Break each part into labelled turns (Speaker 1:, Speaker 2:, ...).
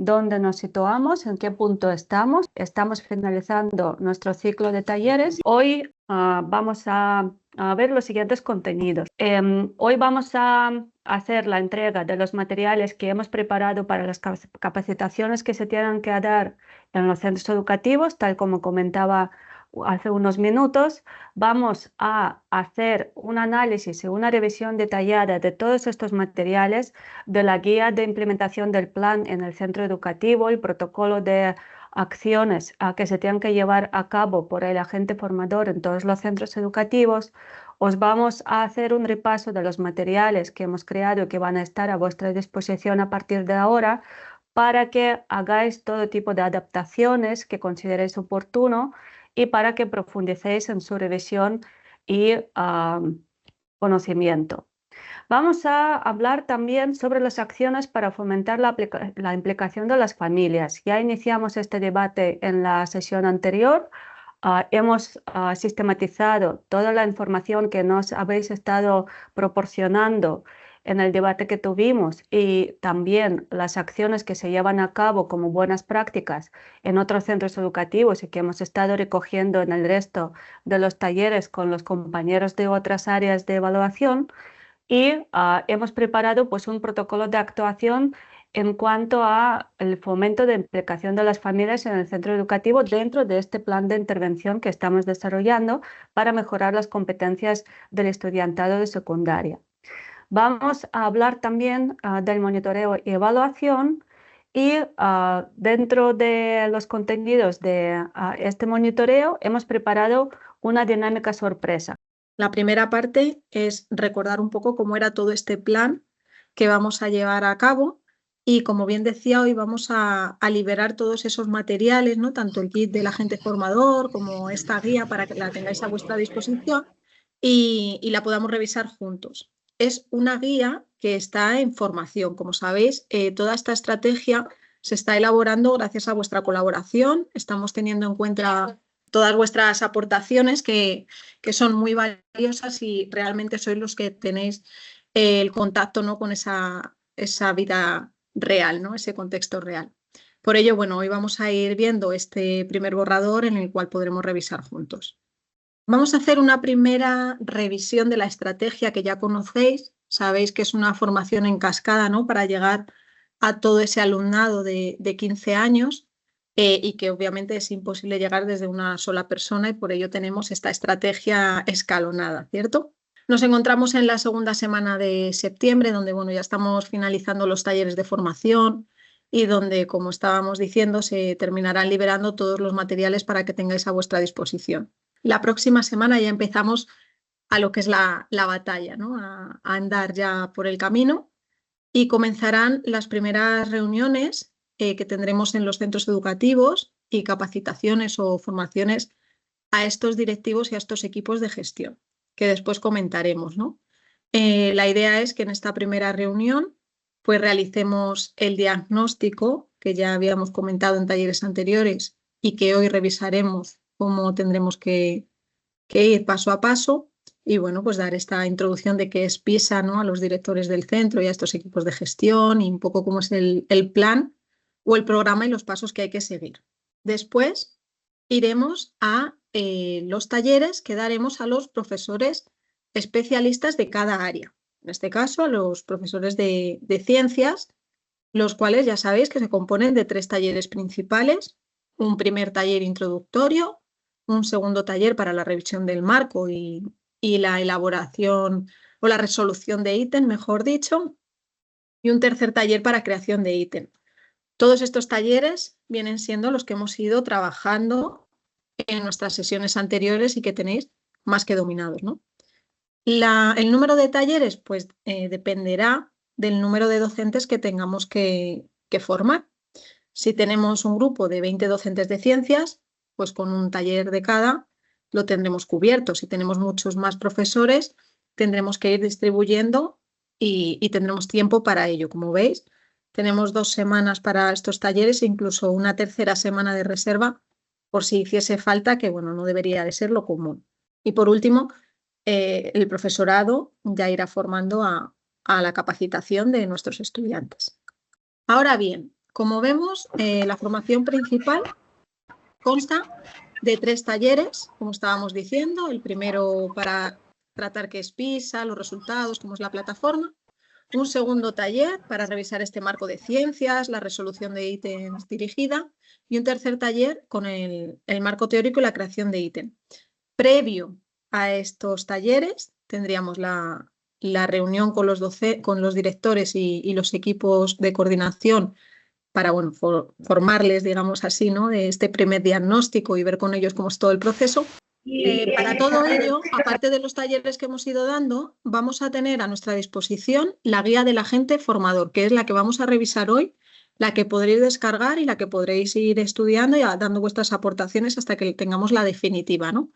Speaker 1: dónde nos situamos, en qué punto estamos. Estamos finalizando nuestro ciclo de talleres. Hoy vamos a ver los siguientes contenidos. Hoy vamos a hacer la entrega de los materiales que hemos preparado para las capacitaciones que se tienen que dar en los centros educativos, tal como comentaba hace unos minutos. Vamos a hacer un análisis y una revisión detallada de todos estos materiales, de la guía de implementación del plan en el centro educativo, el protocolo de acciones que se tienen que llevar a cabo por el agente formador en todos los centros educativos. Os vamos a hacer un repaso de los materiales que hemos creado y que van a estar a vuestra disposición a partir de ahora, para que hagáis todo tipo de adaptaciones que consideréis oportuno y para que profundicéis en su revisión y conocimiento. Vamos a hablar también sobre las acciones para fomentar la implicación de las familias. Ya iniciamos este debate en la sesión anterior. Hemos sistematizado toda la información que nos habéis estado proporcionando en el debate que tuvimos, y también las acciones que se llevan a cabo como buenas prácticas en otros centros educativos y que hemos estado recogiendo en el resto de los talleres con los compañeros de otras áreas de evaluación. Y hemos preparado pues un protocolo de actuación en cuanto al fomento de implicación de las familias en el centro educativo dentro de este plan de intervención que estamos desarrollando para mejorar las competencias del estudiantado de secundaria. Vamos a hablar también del monitoreo y evaluación, y dentro de los contenidos de este monitoreo hemos preparado una dinámica sorpresa.
Speaker 2: La primera parte es recordar un poco cómo era todo este plan que vamos a llevar a cabo, y como bien decía, hoy vamos a liberar todos esos materiales, ¿no? Tanto el kit del agente formador como esta guía, para que la tengáis a vuestra disposición y la podamos revisar juntos. Es una guía que está en formación. Como sabéis, toda esta estrategia se está elaborando gracias a vuestra colaboración. Estamos teniendo en cuenta todas vuestras aportaciones que son muy valiosas, y realmente sois los que tenéis el contacto, ¿no? Con esa vida real, ¿no? Ese contexto real. Por ello, bueno, hoy vamos a ir viendo este primer borrador en el cual podremos revisar juntos. Vamos a hacer una primera revisión de la estrategia que ya conocéis. Sabéis que es una formación en cascada, ¿no? Para llegar a todo ese alumnado de 15 años. Y que obviamente es imposible llegar desde una sola persona, y por ello tenemos esta estrategia escalonada, ¿cierto? Nos encontramos en la segunda semana de septiembre, donde bueno, ya estamos finalizando los talleres de formación y donde, como estábamos diciendo, se terminarán liberando todos los materiales para que tengáis a vuestra disposición. La próxima semana ya empezamos a lo que es la batalla, ¿no? A andar ya por el camino, y comenzarán las primeras reuniones que tendremos en los centros educativos, y capacitaciones o formaciones a estos directivos y a estos equipos de gestión, que después comentaremos, ¿no? La idea es que en esta primera reunión pues realicemos el diagnóstico que ya habíamos comentado en talleres anteriores, y que hoy revisaremos cómo tendremos que ir paso a paso. Y bueno, pues dar esta introducción de qué es PISA, ¿no? A los directores del centro y a estos equipos de gestión, y un poco cómo es el plan o el programa y los pasos que hay que seguir. Después iremos a los talleres que daremos a los profesores especialistas de cada área. En este caso, a los profesores de ciencias, los cuales ya sabéis que se componen de 3 talleres principales: un primer taller introductorio, un segundo taller para la revisión del marco y la elaboración o la resolución de ítem, mejor dicho, y un tercer taller para creación de ítem. Todos estos talleres vienen siendo los que hemos ido trabajando en nuestras sesiones anteriores y que tenéis más que dominados, ¿no? El número de talleres pues dependerá del número de docentes que tengamos que formar. Si tenemos un grupo de 20 docentes de ciencias, pues con un taller de cada lo tendremos cubierto. Si tenemos muchos más profesores, tendremos que ir distribuyendo y tendremos tiempo para ello. Como veis, tenemos 2 semanas para estos talleres e incluso una tercera semana de reserva por si hiciese falta, que bueno, no debería de ser lo común. Y por último, el profesorado ya irá formando a la capacitación de nuestros estudiantes. Ahora bien, Como vemos, la formación principal consta de 3 talleres, como estábamos diciendo. El primero para tratar qué es PISA, los resultados, cómo es la plataforma. Un segundo taller para revisar este marco de ciencias, la resolución de ítems dirigida. Y un tercer taller con el marco teórico y la creación de ítem. Previo a estos talleres tendríamos la reunión con los directores y los equipos de coordinación para bueno, formarles, digamos así, ¿no? de este primer diagnóstico y ver con ellos cómo es todo el proceso. Para todo ello, aparte de los talleres que hemos ido dando, vamos a tener a nuestra disposición la guía del agente formador, que es la que vamos a revisar hoy, la que podréis descargar y la que podréis ir estudiando y dando vuestras aportaciones hasta que tengamos la definitiva, ¿no?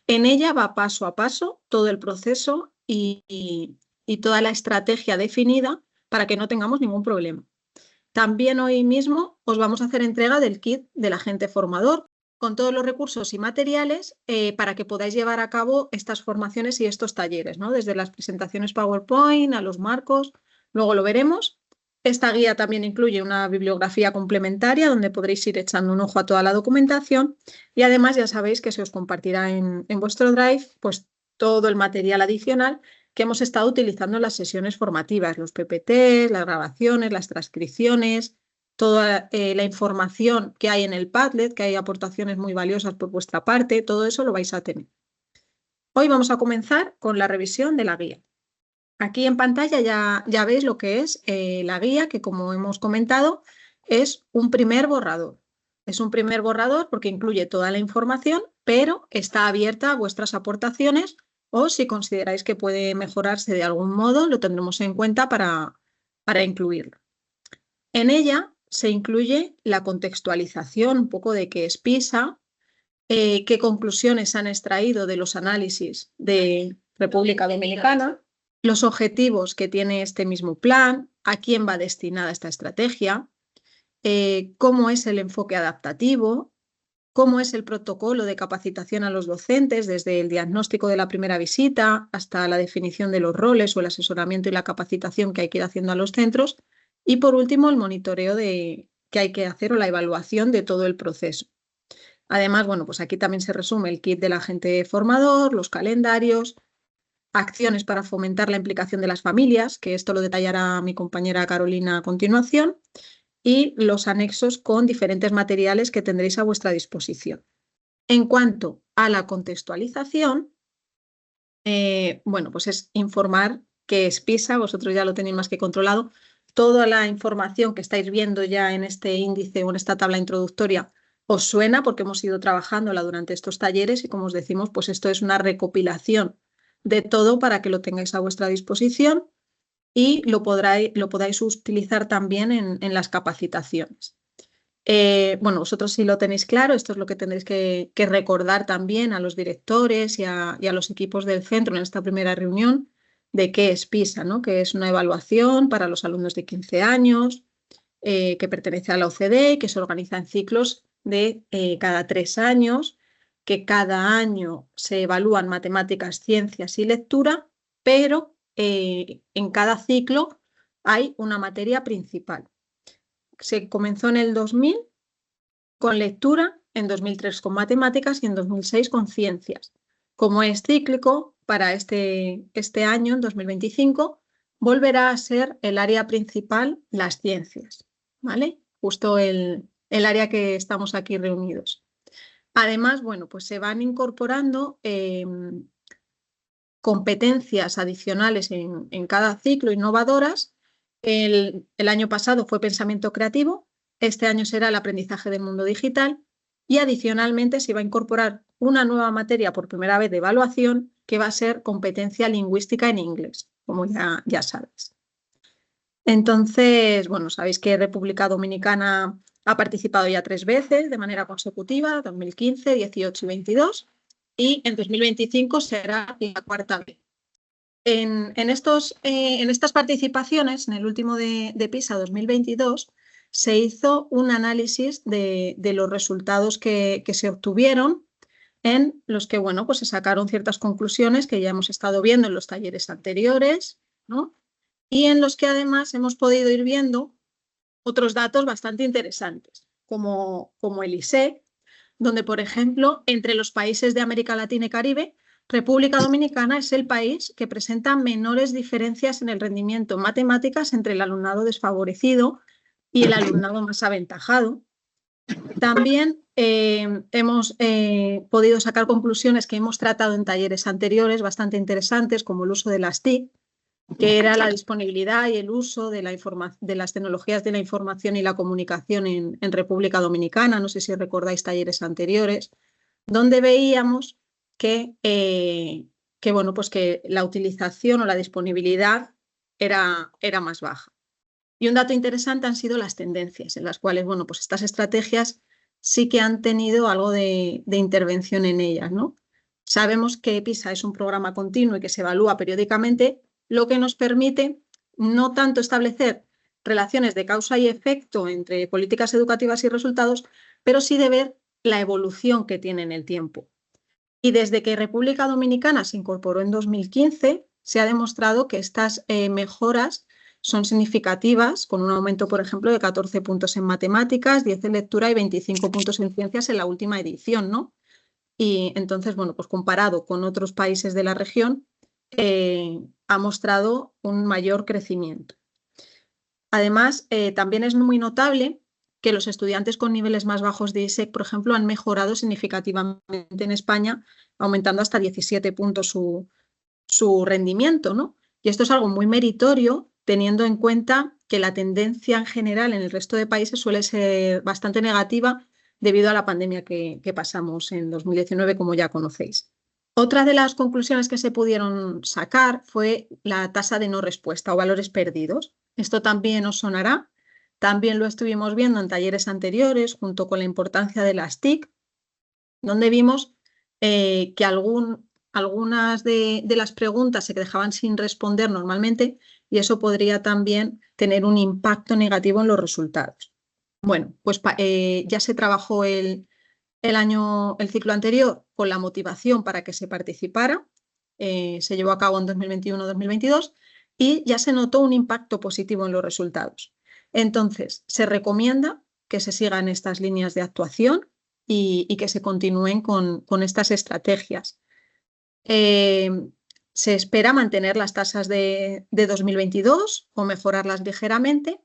Speaker 2: En ella va paso a paso todo el proceso y toda la estrategia definida para que no tengamos ningún problema. También hoy mismo os vamos a hacer entrega del kit del agente formador con todos los recursos y materiales para que podáis llevar a cabo estas formaciones y estos talleres, ¿no? Desde las presentaciones PowerPoint a los marcos, luego lo veremos. Esta guía también incluye una bibliografía complementaria donde podréis ir echando un ojo a toda la documentación y además ya sabéis que se os compartirá en vuestro Drive pues, todo el material adicional que hemos estado utilizando en las sesiones formativas, los PPTs, las grabaciones, las transcripciones, toda la información que hay en el Padlet, que hay aportaciones muy valiosas por vuestra parte, todo eso lo vais a tener. Hoy vamos a comenzar con la revisión de la guía. Aquí en pantalla ya veis lo que es la guía, que como hemos comentado, es un primer borrador. Es un primer borrador porque incluye toda la información, pero está abierta a vuestras aportaciones o si consideráis que puede mejorarse de algún modo, lo tendremos en cuenta para incluirlo. En ella se incluye la contextualización un poco de qué es PISA, qué conclusiones han extraído de los análisis de República Dominicana, los objetivos que tiene este mismo plan, a quién va destinada esta estrategia, cómo es el enfoque adaptativo, cómo es el protocolo de capacitación a los docentes desde el diagnóstico de la primera visita hasta la definición de los roles o el asesoramiento y la capacitación que hay que ir haciendo a los centros y por último el monitoreo que hay que hacer o la evaluación de todo el proceso. Además, bueno, pues aquí también se resume el kit del agente formador, los calendarios, acciones para fomentar la implicación de las familias, que esto lo detallará mi compañera Carolina a continuación, y los anexos con diferentes materiales que tendréis a vuestra disposición. En cuanto a la contextualización, bueno, pues es informar qué es PISA, vosotros ya lo tenéis más que controlado. Toda la información que estáis viendo ya en este índice o en esta tabla introductoria os suena porque hemos ido trabajándola durante estos talleres y como os decimos, pues esto es una recopilación de todo para que lo tengáis a vuestra disposición y lo podáis utilizar también en las capacitaciones. Bueno, vosotros si lo tenéis claro, esto es lo que tendréis que recordar también a los directores y a los equipos del centro en esta primera reunión de qué es PISA, ¿no? Que es una evaluación para los alumnos de 15 años, que pertenece a la OCDE y que se organiza en ciclos de cada 3 años, que cada año se evalúan matemáticas, ciencias y lectura, pero en cada ciclo hay una materia principal. Se comenzó en el 2000 con lectura, en 2003 con matemáticas y en 2006 con ciencias. Como es cíclico, para este año, en 2025, volverá a ser el área principal las ciencias, ¿vale? Justo el área que estamos aquí reunidos. Además, bueno, pues se van incorporando competencias adicionales en cada ciclo, innovadoras. El año pasado fue pensamiento creativo, este año será el aprendizaje del mundo digital y adicionalmente se va a incorporar una nueva materia por primera vez de evaluación que va a ser competencia lingüística en inglés, como ya sabes. Entonces, bueno, sabéis que República Dominicana ha participado ya 3 veces de manera consecutiva, 2015, 18 y 22, y en 2025 será la 4ª vez. En estas participaciones, en el último de PISA 2022, se hizo un análisis de los resultados que se obtuvieron, en los que bueno, pues se sacaron ciertas conclusiones que ya hemos estado viendo en los talleres anteriores, ¿no? Y en los que además hemos podido ir viendo otros datos bastante interesantes, como el ISEC, donde, por ejemplo, entre los países de América Latina y Caribe, República Dominicana es el país que presenta menores diferencias en el rendimiento en matemáticas entre el alumnado desfavorecido y el alumnado más aventajado. También hemos podido sacar conclusiones que hemos tratado en talleres anteriores bastante interesantes, como el uso de las TIC, que era la disponibilidad y el uso de las tecnologías de la información y la comunicación en República Dominicana. No sé si recordáis talleres anteriores, donde veíamos que bueno, pues que la utilización o la disponibilidad era más baja. Y un dato interesante han sido las tendencias, en las cuales, bueno, pues estas estrategias sí que han tenido algo de intervención en ellas, ¿no? Sabemos que PISA es un programa continuo y que se evalúa periódicamente, lo que nos permite no tanto establecer relaciones de causa y efecto entre políticas educativas y resultados, pero sí de ver la evolución que tiene en el tiempo. Y desde que República Dominicana se incorporó en 2015, se ha demostrado que estas mejoras son significativas, con un aumento, por ejemplo, de 14 puntos en matemáticas, 10 en lectura y 25 puntos en ciencias en la última edición, ¿no? Y entonces, bueno, pues comparado con otros países de la región, ha mostrado un mayor crecimiento. Además, también es muy notable que los estudiantes con niveles más bajos de ISEC, por ejemplo, han mejorado significativamente en España, aumentando hasta 17 puntos su rendimiento, ¿no? Y esto es algo muy meritorio, teniendo en cuenta que la tendencia en general en el resto de países suele ser bastante negativa debido a la pandemia que pasamos en 2019, como ya conocéis. Otra de las conclusiones que se pudieron sacar fue la tasa de no respuesta o valores perdidos. Esto también os sonará. También lo estuvimos viendo en talleres anteriores, junto con la importancia de las TIC, donde vimos que algunas de las preguntas se dejaban sin responder normalmente y eso podría también tener un impacto negativo en los resultados. Bueno, pues ya se trabajó el ciclo anterior con la motivación para que se participara. Se llevó a cabo en 2021-2022 y ya se notó un impacto positivo en los resultados. Entonces, se recomienda que se sigan estas líneas de actuación y que se continúen con estas estrategias. Se espera mantener las tasas de 2022 o mejorarlas ligeramente,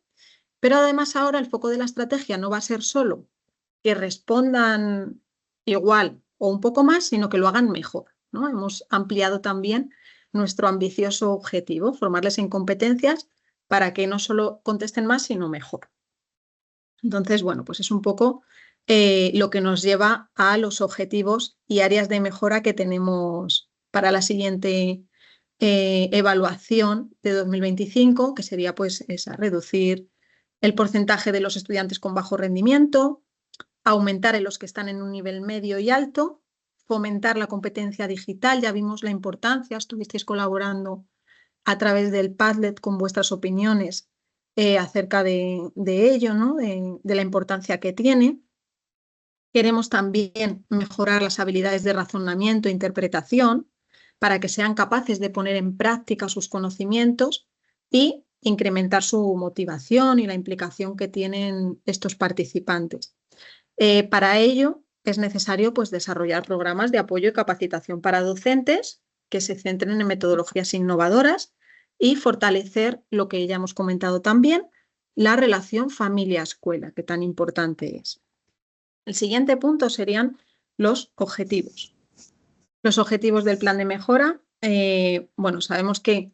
Speaker 2: pero además ahora el foco de la estrategia no va a ser solo que respondan igual o un poco más, sino que lo hagan mejor, ¿no? Hemos ampliado también nuestro ambicioso objetivo, formarles en competencias para que no solo contesten más, sino mejor. Entonces, bueno, pues es un poco lo que nos lleva a los objetivos y áreas de mejora que tenemos para la siguiente evaluación de 2025, que sería pues esa, reducir el porcentaje de los estudiantes con bajo rendimiento, aumentar en los que están en un nivel medio y alto, fomentar la competencia digital. Ya vimos la importancia, estuvisteis colaborando a través del Padlet con vuestras opiniones acerca de ello, ¿no? de la importancia que tiene. Queremos también mejorar las habilidades de razonamiento e interpretación para que sean capaces de poner en práctica sus conocimientos y incrementar su motivación y la implicación que tienen estos participantes. Para ello es necesario pues, desarrollar programas de apoyo y capacitación para docentes que se centren en metodologías innovadoras y fortalecer lo que ya hemos comentado también, la relación familia-escuela, que tan importante es. El siguiente punto serían los objetivos. Los objetivos del plan de mejora, bueno, sabemos que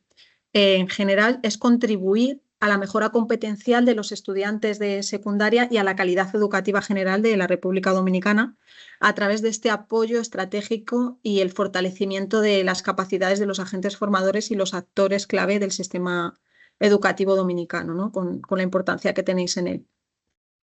Speaker 2: en general es contribuir a la mejora competencial de los estudiantes de secundaria y a la calidad educativa general de la República Dominicana a través de este apoyo estratégico y el fortalecimiento de las capacidades de los agentes formadores y los actores clave del sistema educativo dominicano, ¿no? con la importancia que tenéis en él.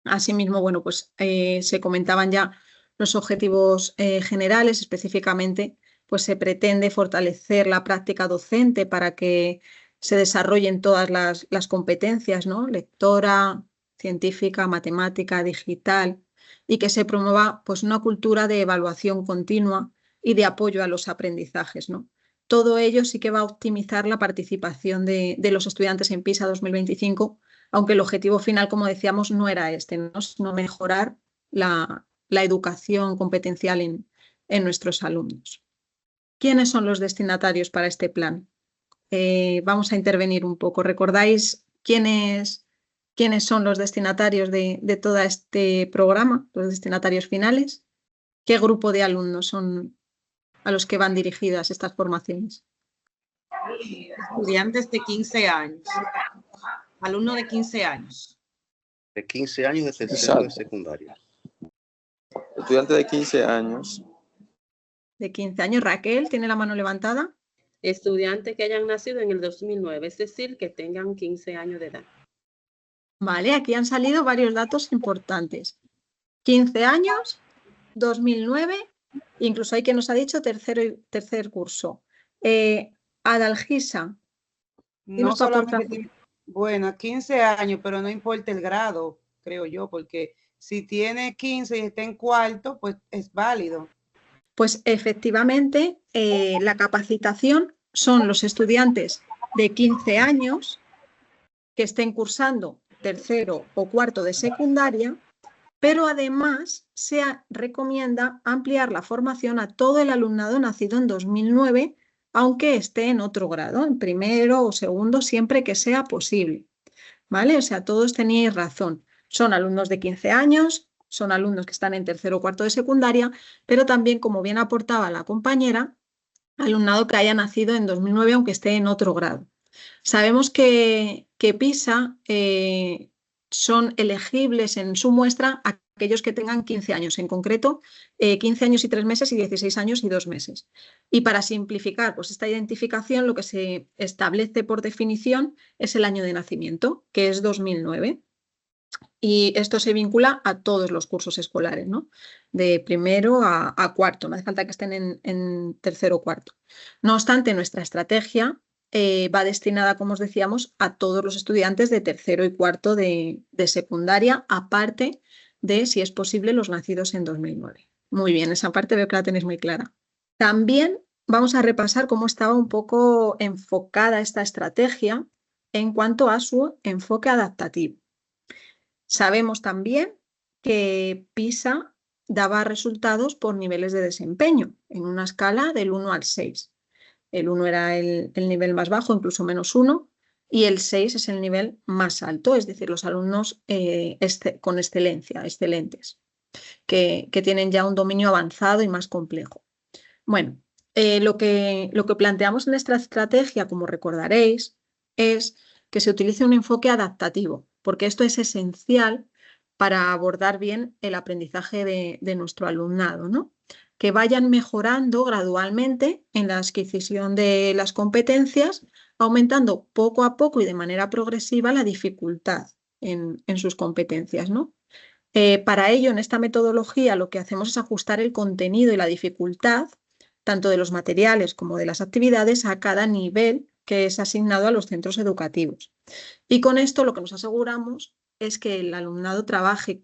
Speaker 2: Asimismo, bueno, pues se comentaban ya los objetivos generales, específicamente, pues se pretende fortalecer la práctica docente para que se desarrollen todas las competencias, ¿no? Lectora, científica, matemática, digital, y que se promueva pues, una cultura de evaluación continua y de apoyo a los aprendizajes, ¿no? Todo ello sí que va a optimizar la participación de los estudiantes en PISA 2025 aunque el objetivo final, como decíamos, no era este, ¿no? Sino mejorar la educación competencial en nuestros alumnos. ¿Quiénes son los destinatarios para este plan? Vamos a intervenir un poco. ¿Recordáis quiénes son los destinatarios de todo este programa, los destinatarios finales? ¿Qué grupo de alumnos son a los que van dirigidas estas formaciones?
Speaker 3: Estudiantes de 15 años. Alumnos de 15 años.
Speaker 4: De 15 años de tercero de secundaria.
Speaker 5: Estudiantes de 15 años.
Speaker 2: De 15 años. Raquel, ¿tiene la mano levantada?
Speaker 6: Estudiantes que hayan nacido en el 2009, es decir, que tengan 15 años de edad.
Speaker 2: Vale, aquí han salido varios datos importantes. 15 años, 2009, incluso hay quien nos ha dicho tercer curso. Adalgisa.
Speaker 3: No solamente, bueno, 15 años, pero no importa el grado, creo yo, porque si tiene 15 y está en cuarto, pues es válido.
Speaker 2: Pues efectivamente, la capacitación son los estudiantes de 15 años que estén cursando tercero o cuarto de secundaria, pero además se recomienda ampliar la formación a todo el alumnado nacido en 2009, aunque esté en otro grado, en primero o segundo, siempre que sea posible. ¿Vale? O sea, todos teníais razón. Son alumnos de 15 años, son alumnos que están en tercero o cuarto de secundaria, pero también, como bien aportaba la compañera, alumnado que haya nacido en 2009, aunque esté en otro grado. Sabemos que PISA son elegibles en su muestra aquellos que tengan 15 años, en concreto 15 años y 3 meses y 16 años y 2 meses. Y para simplificar pues, esta identificación, lo que se establece por definición es el año de nacimiento, que es 2009. Y esto se vincula a todos los cursos escolares, ¿no? De primero a cuarto, no hace falta que estén en tercero o cuarto. No obstante, nuestra estrategia va destinada, como os decíamos, a todos los estudiantes de tercero y cuarto de secundaria, aparte de, si es posible, los nacidos en 2009. Muy bien, esa parte veo que la tenéis muy clara. También vamos a repasar cómo estaba un poco enfocada esta estrategia en cuanto a su enfoque adaptativo. Sabemos también que PISA daba resultados por niveles de desempeño en una escala del 1 al 6. El 1 era el nivel más bajo, incluso -1, y el 6 es el nivel más alto, es decir, los alumnos con excelencia, excelentes, que tienen ya un dominio avanzado y más complejo. Bueno, lo que planteamos en esta estrategia, como recordaréis, es que se utilice un enfoque adaptativo, porque esto es esencial para abordar bien el aprendizaje de nuestro alumnado, ¿no? Que vayan mejorando gradualmente en la adquisición de las competencias, aumentando poco a poco y de manera progresiva la dificultad en sus competencias, ¿no? Para ello, en esta metodología, lo que hacemos es ajustar el contenido y la dificultad, tanto de los materiales como de las actividades, a cada nivel que es asignado a los centros educativos. Y con esto lo que nos aseguramos es que el alumnado trabaje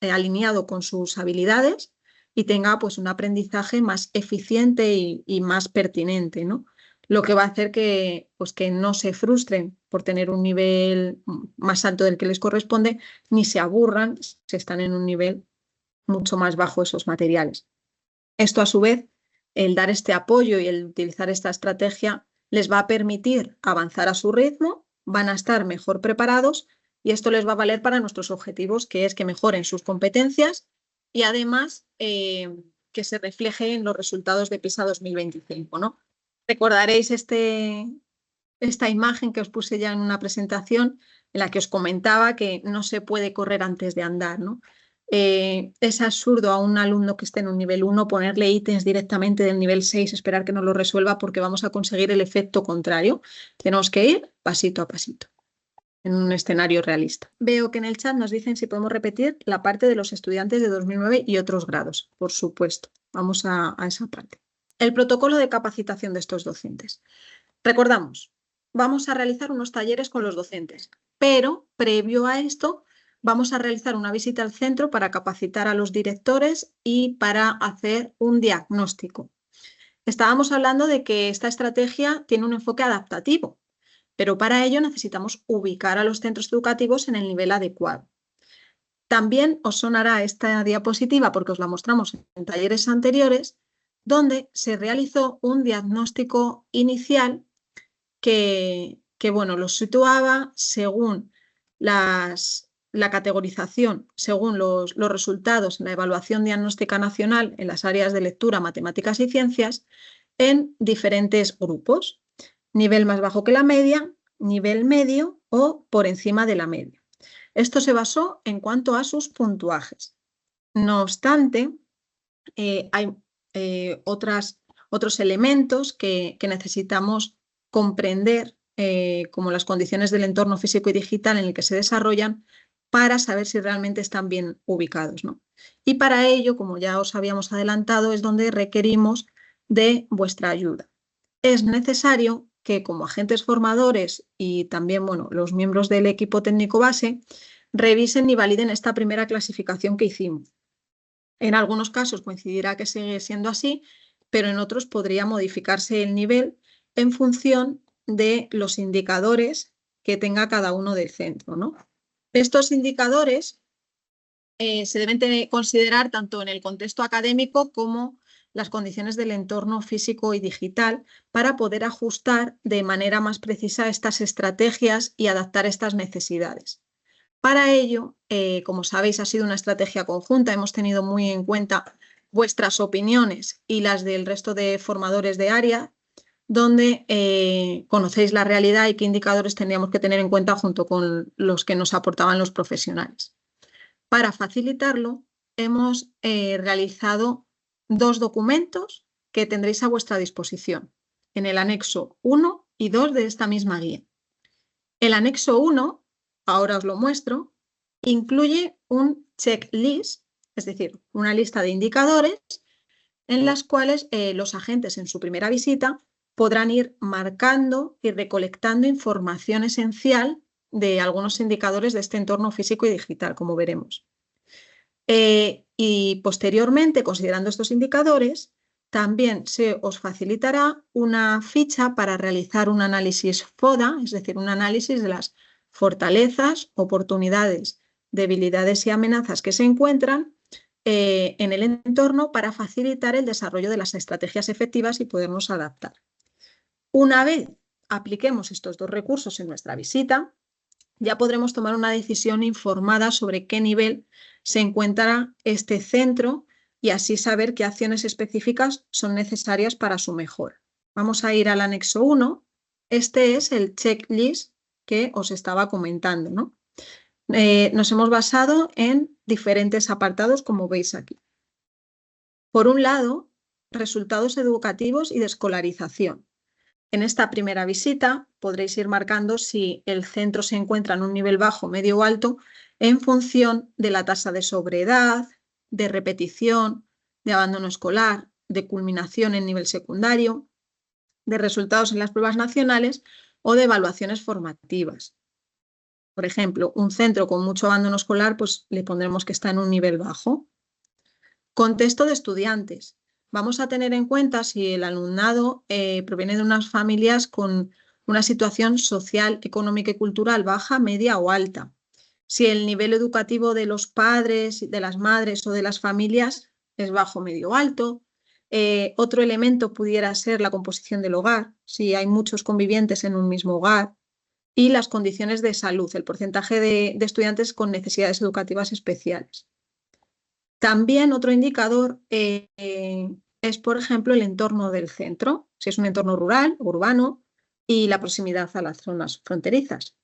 Speaker 2: alineado con sus habilidades y tenga pues, un aprendizaje más eficiente y más pertinente, ¿no? Lo que va a hacer que no se frustren por tener un nivel más alto del que les corresponde, ni se aburran si están en un nivel mucho más bajo esos materiales. Esto, a su vez, el dar este apoyo y el utilizar esta estrategia les va a permitir avanzar a su ritmo, van a estar mejor preparados y esto les va a valer para nuestros objetivos, que es que mejoren sus competencias y además que se refleje en los resultados de PISA 2025, ¿no? Recordaréis esta imagen que os puse ya en una presentación en la que os comentaba que no se puede correr antes de andar, ¿no? Es absurdo a un alumno que esté en un nivel 1 ponerle ítems directamente del nivel 6, esperar que nos lo resuelva porque vamos a conseguir el efecto contrario. Tenemos que ir pasito a pasito en un escenario realista. Veo que en el chat nos dicen si podemos repetir la parte de los estudiantes de 2009 y otros grados. Por supuesto, vamos a esa parte. El protocolo de capacitación de estos docentes. Recordamos, vamos a realizar unos talleres con los docentes, pero previo a esto vamos a realizar una visita al centro para capacitar a los directores y para hacer un diagnóstico. Estábamos hablando de que esta estrategia tiene un enfoque adaptativo pero para ello necesitamos ubicar a los centros educativos en el nivel adecuado. También os sonará esta diapositiva porque os la mostramos en talleres anteriores, donde se realizó un diagnóstico inicial que bueno, los situaba según la categorización, según los resultados en la evaluación diagnóstica nacional en las áreas de lectura, matemáticas y ciencias, en diferentes grupos. Nivel más bajo que la media, nivel medio o por encima de la media. Esto se basó en cuanto a sus puntuajes. No obstante, hay otros elementos que necesitamos comprender, como las condiciones del entorno físico y digital en el que se desarrollan, para saber si realmente están bien ubicados, ¿no? Y para ello, como ya os habíamos adelantado, es donde requerimos de vuestra ayuda. Es necesario que como agentes formadores y también bueno, los miembros del equipo técnico base revisen y validen esta primera clasificación que hicimos. En algunos casos coincidirá que sigue siendo así, pero en otros podría modificarse el nivel en función de los indicadores que tenga cada uno del centro, ¿no? Estos indicadores se deben considerar tanto en el contexto académico como las condiciones del entorno físico y digital para poder ajustar de manera más precisa estas estrategias y adaptar estas necesidades. Para ello, como sabéis, ha sido una estrategia conjunta, hemos tenido muy en cuenta vuestras opiniones y las del resto de formadores de área, donde conocéis la realidad y qué indicadores tendríamos que tener en cuenta junto con los que nos aportaban los profesionales. Para facilitarlo, hemos realizado 2 documentos que tendréis a vuestra disposición en el anexo 1 y 2 de esta misma guía. El anexo 1, ahora os lo muestro, incluye un checklist, es decir, una lista de indicadores en las cuales los agentes en su primera visita podrán ir marcando y recolectando información esencial de algunos indicadores de este entorno físico y digital, como veremos. Y posteriormente, considerando estos indicadores, también se os facilitará una ficha para realizar un análisis FODA, es decir, un análisis de las fortalezas, oportunidades, debilidades y amenazas que se encuentran en el entorno para facilitar el desarrollo de las estrategias efectivas y podernos adaptar. Una vez apliquemos estos 2 recursos en nuestra visita, ya podremos tomar una decisión informada sobre qué nivel se encuentra este centro y así saber qué acciones específicas son necesarias para su mejora. Vamos a ir al anexo 1. Este es el checklist que os estaba comentando, ¿no? Nos hemos basado en diferentes apartados, como veis aquí. Por un lado, resultados educativos y de escolarización. En esta primera visita podréis ir marcando si el centro se encuentra en un nivel bajo, medio o alto en función de la tasa de sobreedad, de repetición, de abandono escolar, de culminación en nivel secundario, de resultados en las pruebas nacionales o de evaluaciones formativas. Por ejemplo, un centro con mucho abandono escolar, pues le pondremos que está en un nivel bajo. Contexto de estudiantes. Vamos a tener en cuenta si el alumnado proviene de unas familias con una situación social, económica y cultural baja, media o alta. Si el nivel educativo de los padres, de las madres o de las familias es bajo, medio o alto. Otro elemento pudiera ser la composición del hogar, si hay muchos convivientes en un mismo hogar. Y las condiciones de salud, el porcentaje de estudiantes con necesidades educativas especiales. También otro indicador es, por ejemplo, el entorno del centro, si es un entorno rural, urbano, y la proximidad a las zonas fronterizas.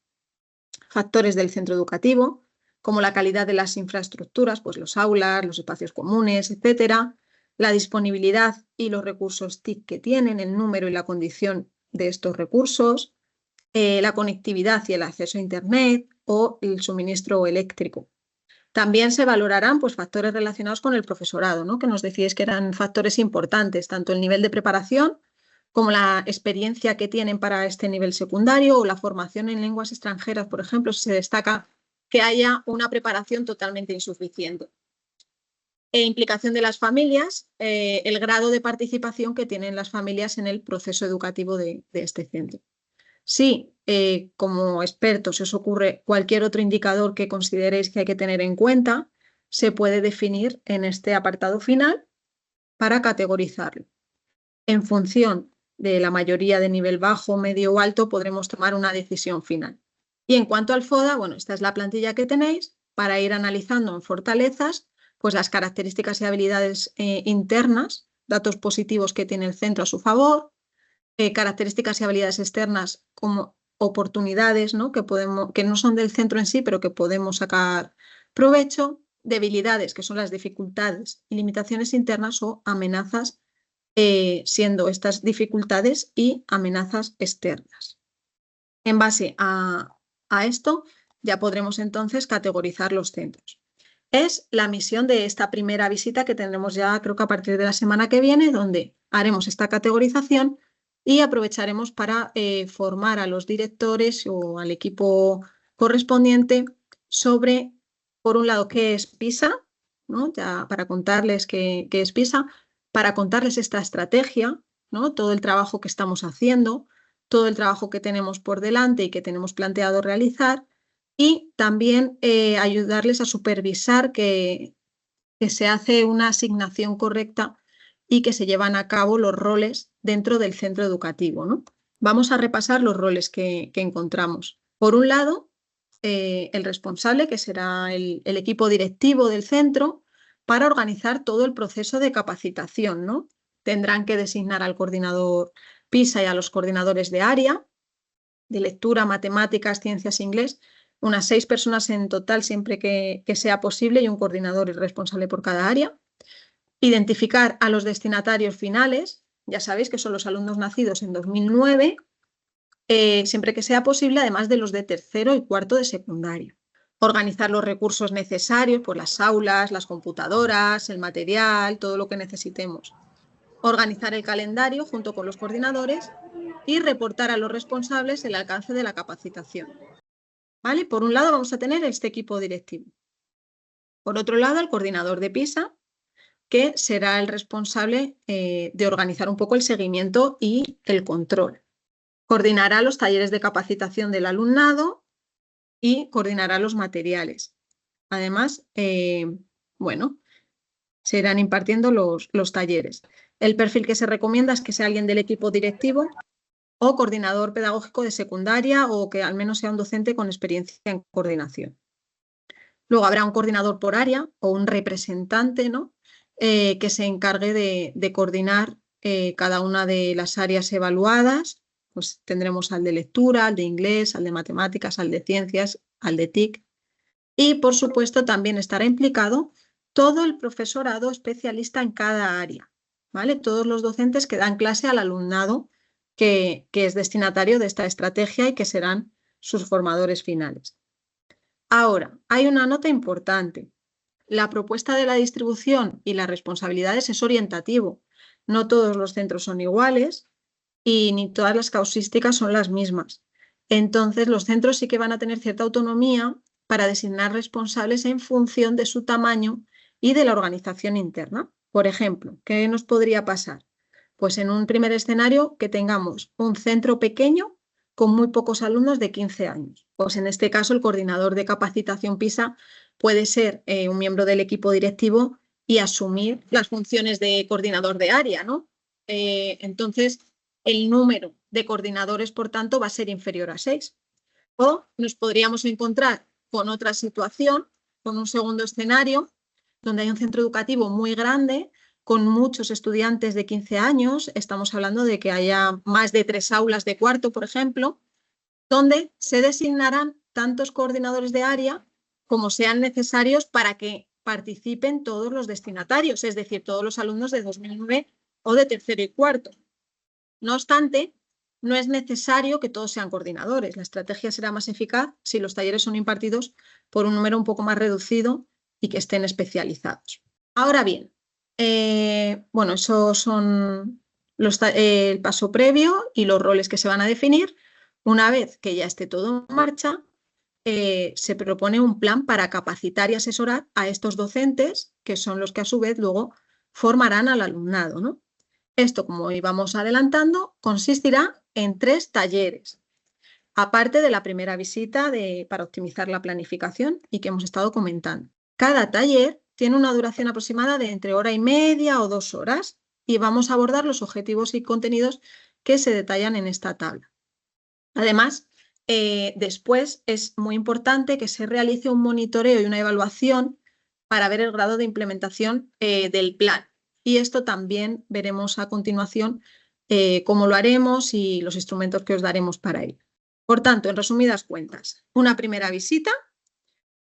Speaker 2: Factores del centro educativo, como la calidad de las infraestructuras, pues los aulas, los espacios comunes, etcétera, la disponibilidad y los recursos TIC que tienen, el número y la condición de estos recursos, la conectividad y el acceso a Internet o el suministro eléctrico. También se valorarán pues, factores relacionados con el profesorado, ¿no? Que nos decíais que eran factores importantes, tanto el nivel de preparación como la experiencia que tienen para este nivel secundario o la formación en lenguas extranjeras, por ejemplo, se destaca que haya una preparación totalmente insuficiente. Implicación de las familias, el grado de participación que tienen las familias en el proceso educativo de este centro. Si como expertos, si os ocurre cualquier otro indicador que consideréis que hay que tener en cuenta, se puede definir en este apartado final para categorizarlo. En función de la mayoría de nivel bajo, medio o alto, podremos tomar una decisión final. Y en cuanto al FODA, bueno, esta es la plantilla que tenéis para ir analizando en fortalezas, pues las características y habilidades internas, datos positivos que tiene el centro a su favor, características y habilidades externas como oportunidades, ¿no? Que no son del centro en sí, pero que podemos sacar provecho, debilidades, que son las dificultades y limitaciones internas o amenazas, siendo estas dificultades y amenazas externas. En base a esto, ya podremos entonces categorizar los centros. Es la misión de esta primera visita que tendremos ya, creo que a partir de la semana que viene, donde haremos esta categorización y aprovecharemos para formar a los directores o al equipo correspondiente sobre, por un lado, qué es PISA, ¿no? Ya para contarles qué es PISA, para contarles esta estrategia, ¿no? Todo el trabajo que estamos haciendo, todo el trabajo que tenemos por delante y que tenemos planteado realizar, y también ayudarles a supervisar que se hace una asignación correcta y que se llevan a cabo los roles dentro del centro educativo, ¿no? Vamos a repasar los roles que encontramos. Por un lado, el responsable, que será el equipo directivo del centro, para organizar todo el proceso de capacitación, ¿no? Tendrán que designar al coordinador PISA y a los coordinadores de área, de lectura, matemáticas, ciencias, inglés, unas 6 personas en total siempre que sea posible y un coordinador y responsable por cada área. Identificar a los destinatarios finales, ya sabéis que son los alumnos nacidos en 2009, siempre que sea posible, además de los de tercero y cuarto de secundaria. Organizar los recursos necesarios, pues las aulas, las computadoras, el material, todo lo que necesitemos. Organizar el calendario junto con los coordinadores y reportar a los responsables el alcance de la capacitación. ¿Vale? Por un lado vamos a tener este equipo directivo. Por otro lado, el coordinador de PISA, que será el responsable de organizar un poco el seguimiento y el control. Coordinará los talleres de capacitación del alumnado y coordinará los materiales. Además, bueno, se irán impartiendo los talleres. El perfil que se recomienda es que sea alguien del equipo directivo o coordinador pedagógico de secundaria o que al menos sea un docente con experiencia en coordinación. Luego habrá un coordinador por área o un representante, ¿no? Que se encargue de coordinar cada una de las áreas evaluadas. Pues tendremos al de lectura, al de inglés, al de matemáticas, al de ciencias, al de TIC. Y, por supuesto, también estará implicado todo el profesorado especialista en cada área, ¿vale? Todos los docentes que dan clase al alumnado que es destinatario de esta estrategia y que serán sus formadores finales. Ahora, hay una nota importante. La propuesta de la distribución y las responsabilidades es orientativo. No todos los centros son iguales y ni todas las causísticas son las mismas. Entonces, los centros sí que van a tener cierta autonomía para designar responsables en función de su tamaño y de la organización interna. Por ejemplo, ¿qué nos podría pasar? Pues en un primer escenario que tengamos un centro pequeño con muy pocos alumnos de 15 años. Pues en este caso el coordinador de capacitación PISA puede ser un miembro del equipo directivo y asumir las funciones de coordinador de área, ¿no? Entonces el número de coordinadores, por tanto, va a ser inferior a 6. O nos podríamos encontrar con otra situación, con un segundo escenario, donde hay un centro educativo muy grande, con muchos estudiantes de 15 años, estamos hablando de que haya más de 3 aulas de cuarto, por ejemplo, donde se designarán tantos coordinadores de área como sean necesarios para que participen todos los destinatarios, es decir, todos los alumnos de 2009 o de tercero y cuarto. No obstante, no es necesario que todos sean coordinadores. La estrategia será más eficaz si los talleres son impartidos por un número un poco más reducido y que estén especializados. Ahora bien, bueno, esos son el paso previo y los roles que se van a definir. Una vez que ya esté todo en marcha, se propone un plan para capacitar y asesorar a estos docentes, que son los que a su vez luego formarán al alumnado, ¿no? Esto, como íbamos adelantando, consistirá en 3 talleres. aparte de la primera visita para optimizar la planificación y que hemos estado comentando. Cada taller tiene una duración aproximada de entre 1h30 o 2 horas y vamos a abordar los objetivos y contenidos que se detallan en esta tabla. Además, después es muy importante que se realice un monitoreo y una evaluación para ver el grado de implementación del plan. Y esto también veremos a continuación cómo lo haremos y los instrumentos que os daremos para ello. Por tanto, en resumidas cuentas, una primera visita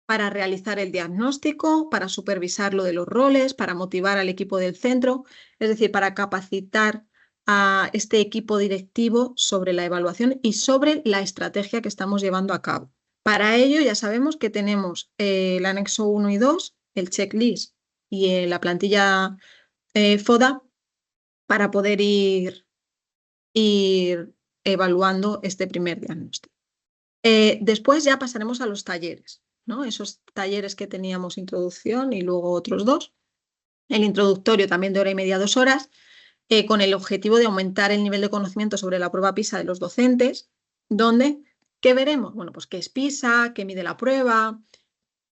Speaker 2: para realizar el diagnóstico, para supervisar lo de los roles, para motivar al equipo del centro, es decir, para capacitar a este equipo directivo sobre la evaluación y sobre la estrategia que estamos llevando a cabo. Para ello ya sabemos que tenemos el anexo 1 y 2, el checklist y la plantilla FODA para poder ir evaluando este primer diagnóstico. Después ya pasaremos a los talleres, ¿no? Esos talleres que teníamos introducción y luego otros 2. El introductorio también de 1h30 a 2 horas, con el objetivo de aumentar el nivel de conocimiento sobre la prueba PISA de los docentes, donde, ¿qué veremos? Bueno, pues qué es PISA, qué mide la prueba,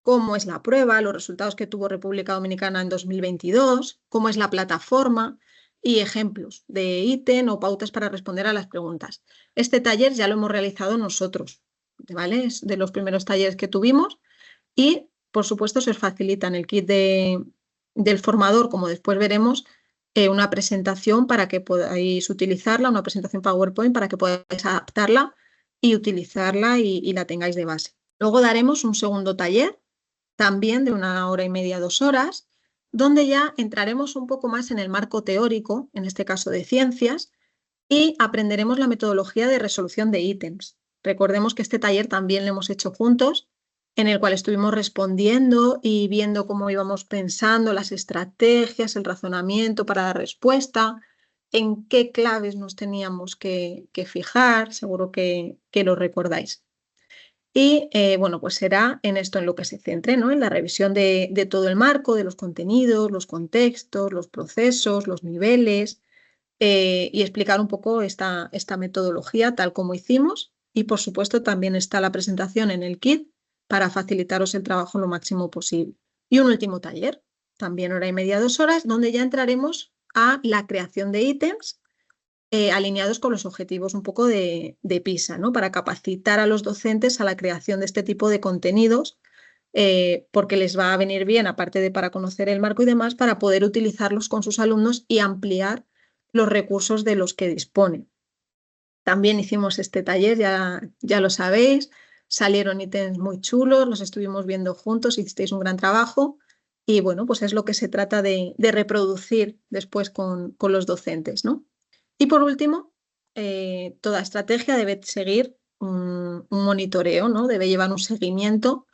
Speaker 2: cómo es la prueba, los resultados que tuvo República Dominicana en 2022, cómo es la plataforma y ejemplos de ítem o pautas para responder a las preguntas. Este taller ya lo hemos realizado nosotros, ¿vale? Es de los primeros talleres que tuvimos y, por supuesto, se os facilita en el kit del formador, como después veremos, una presentación para que podáis utilizarla, una presentación PowerPoint para que podáis adaptarla y utilizarla y la tengáis de base. Luego daremos un segundo taller, también de 1h30 a 2 horas, donde ya entraremos un poco más en el marco teórico, en este caso de ciencias, y aprenderemos la metodología de resolución de ítems. Recordemos que este taller también lo hemos hecho juntos, en el cual estuvimos respondiendo y viendo cómo íbamos pensando las estrategias, el razonamiento para la respuesta, en qué claves nos teníamos que fijar, seguro que lo recordáis. Y bueno, pues será en esto en lo que se centre, ¿no? En la revisión de todo el marco, de los contenidos, los contextos, los procesos, los niveles, y explicar un poco esta metodología tal como hicimos. Y por supuesto también está la presentación en el kit para facilitaros el trabajo lo máximo posible. Y un último taller, también 1h30 a 2 horas, donde ya entraremos a la creación de ítems alineados con los objetivos un poco de PISA, ¿no? Para capacitar a los docentes a la creación de este tipo de contenidos, porque les va a venir bien, aparte de para conocer el marco y demás, para poder utilizarlos con sus alumnos y ampliar los recursos de los que disponen. También hicimos este taller, ya lo sabéis, salieron ítems muy chulos, los estuvimos viendo juntos, hicisteis un gran trabajo y bueno, pues es lo que se trata de reproducir después con los docentes, ¿no? Y por último, toda estrategia debe seguir un monitoreo, ¿no? Debe llevar un seguimiento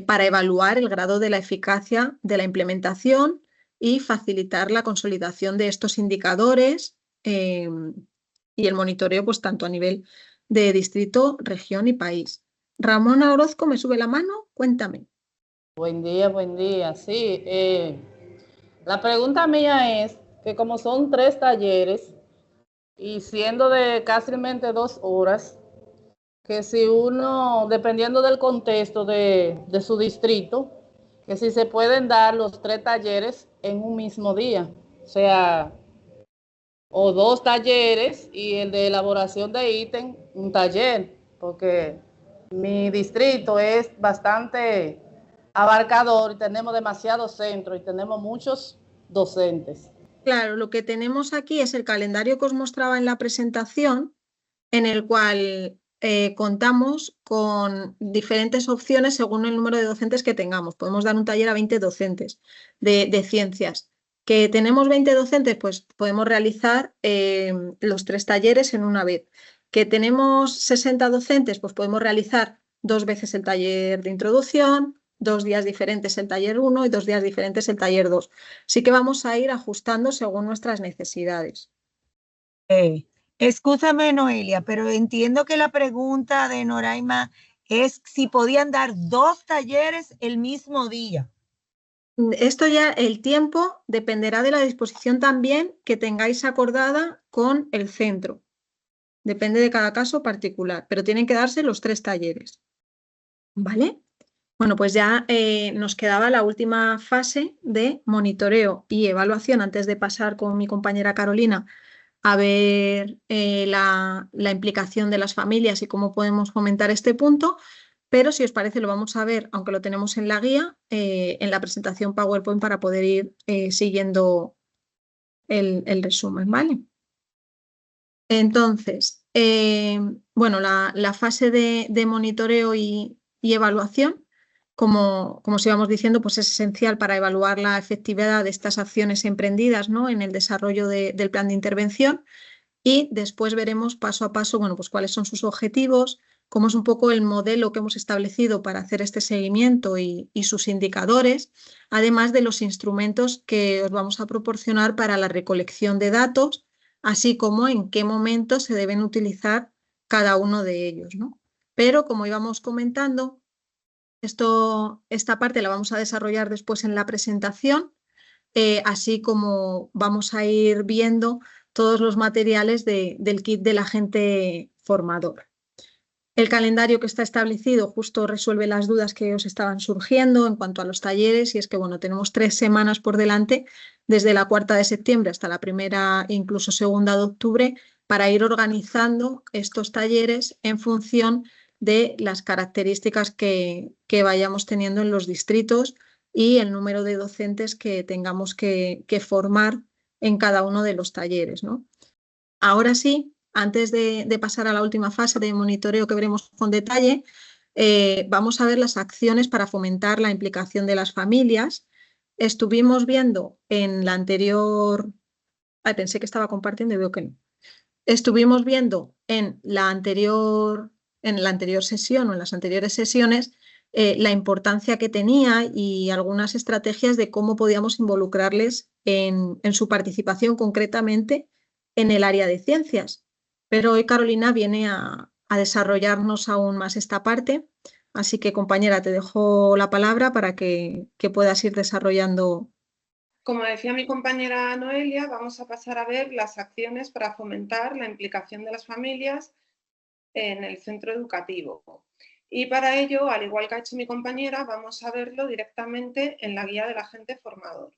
Speaker 2: para evaluar el grado de la eficacia de la implementación y facilitar la consolidación de estos indicadores y el monitoreo pues tanto a nivel de distrito, región y país. Ramona Orozco, ¿me sube la mano? Cuéntame.
Speaker 7: Buen día. Sí, la pregunta mía es que como son 3 talleres y siendo de casi 2 horas, que si uno, dependiendo del contexto de su distrito, que si se pueden dar los 3 talleres en un mismo día, o sea, o 2 talleres y el de elaboración de ítem, un taller, porque mi distrito es bastante abarcador y tenemos demasiados centros y tenemos muchos docentes.
Speaker 2: Claro, lo que tenemos aquí es el calendario que os mostraba en la presentación, en el cual contamos con diferentes opciones según el número de docentes que tengamos. Podemos dar un taller a 20 docentes de ciencias. ¿Que tenemos 20 docentes? Pues podemos realizar los 3 talleres en una vez. ¿Que tenemos 60 docentes? Pues podemos realizar 2 veces el taller de introducción, 2 días diferentes el taller 1 y 2 días diferentes el taller 2. Así que vamos a ir ajustando según nuestras necesidades.
Speaker 8: Escúchame, Noelia, pero entiendo que la pregunta de Noraima es si podían dar 2 talleres el mismo día.
Speaker 2: Esto ya, el tiempo dependerá de la disposición también que tengáis acordada con el centro. Depende de cada caso particular, pero tienen que darse los 3 talleres. ¿Vale? Bueno, pues ya nos quedaba la última fase de monitoreo y evaluación antes de pasar con mi compañera Carolina a ver la implicación de las familias y cómo podemos fomentar este punto, pero si os parece lo vamos a ver, aunque lo tenemos en la guía, en la presentación PowerPoint para poder ir siguiendo el resumen, ¿vale? Entonces, bueno, la fase de monitoreo y evaluación, como os íbamos diciendo, pues es esencial para evaluar la efectividad de estas acciones emprendidas, ¿no?, en el desarrollo del plan de intervención, y después veremos paso a paso, bueno, pues cuáles son sus objetivos, cómo es un poco el modelo que hemos establecido para hacer este seguimiento y sus indicadores, además de los instrumentos que os vamos a proporcionar para la recolección de datos, así como en qué momento se deben utilizar cada uno de ellos, ¿no? Pero como íbamos comentando, esta parte la vamos a desarrollar después en la presentación, así como vamos a ir viendo todos los materiales del kit del agente formador. El calendario que está establecido justo resuelve las dudas que os estaban surgiendo en cuanto a los talleres, y es que bueno, tenemos 3 semanas por delante, desde la 4 de septiembre hasta la 1ª, incluso 2ª de octubre, para ir organizando estos talleres en función de las características que vayamos teniendo en los distritos y el número de docentes que tengamos que formar en cada uno de los talleres, ¿no? Ahora sí, antes de pasar a la última fase de monitoreo que veremos con detalle, vamos a ver las acciones para fomentar la implicación de las familias. Estuvimos viendo en la anterior... pensé que estaba compartiendo y veo que no. Estuvimos viendo en la anterior sesión o en las anteriores sesiones la importancia que tenía y algunas estrategias de cómo podíamos involucrarles en su participación concretamente en el área de ciencias. Pero hoy Carolina viene a desarrollarnos aún más esta parte, así que compañera, te dejo la palabra para que puedas ir desarrollando.
Speaker 9: Como decía mi compañera Noelia, vamos a pasar a ver las acciones para fomentar la implicación de las familias en el centro educativo. Y para ello, al igual que ha hecho mi compañera, vamos a verlo directamente en la guía del agente formador.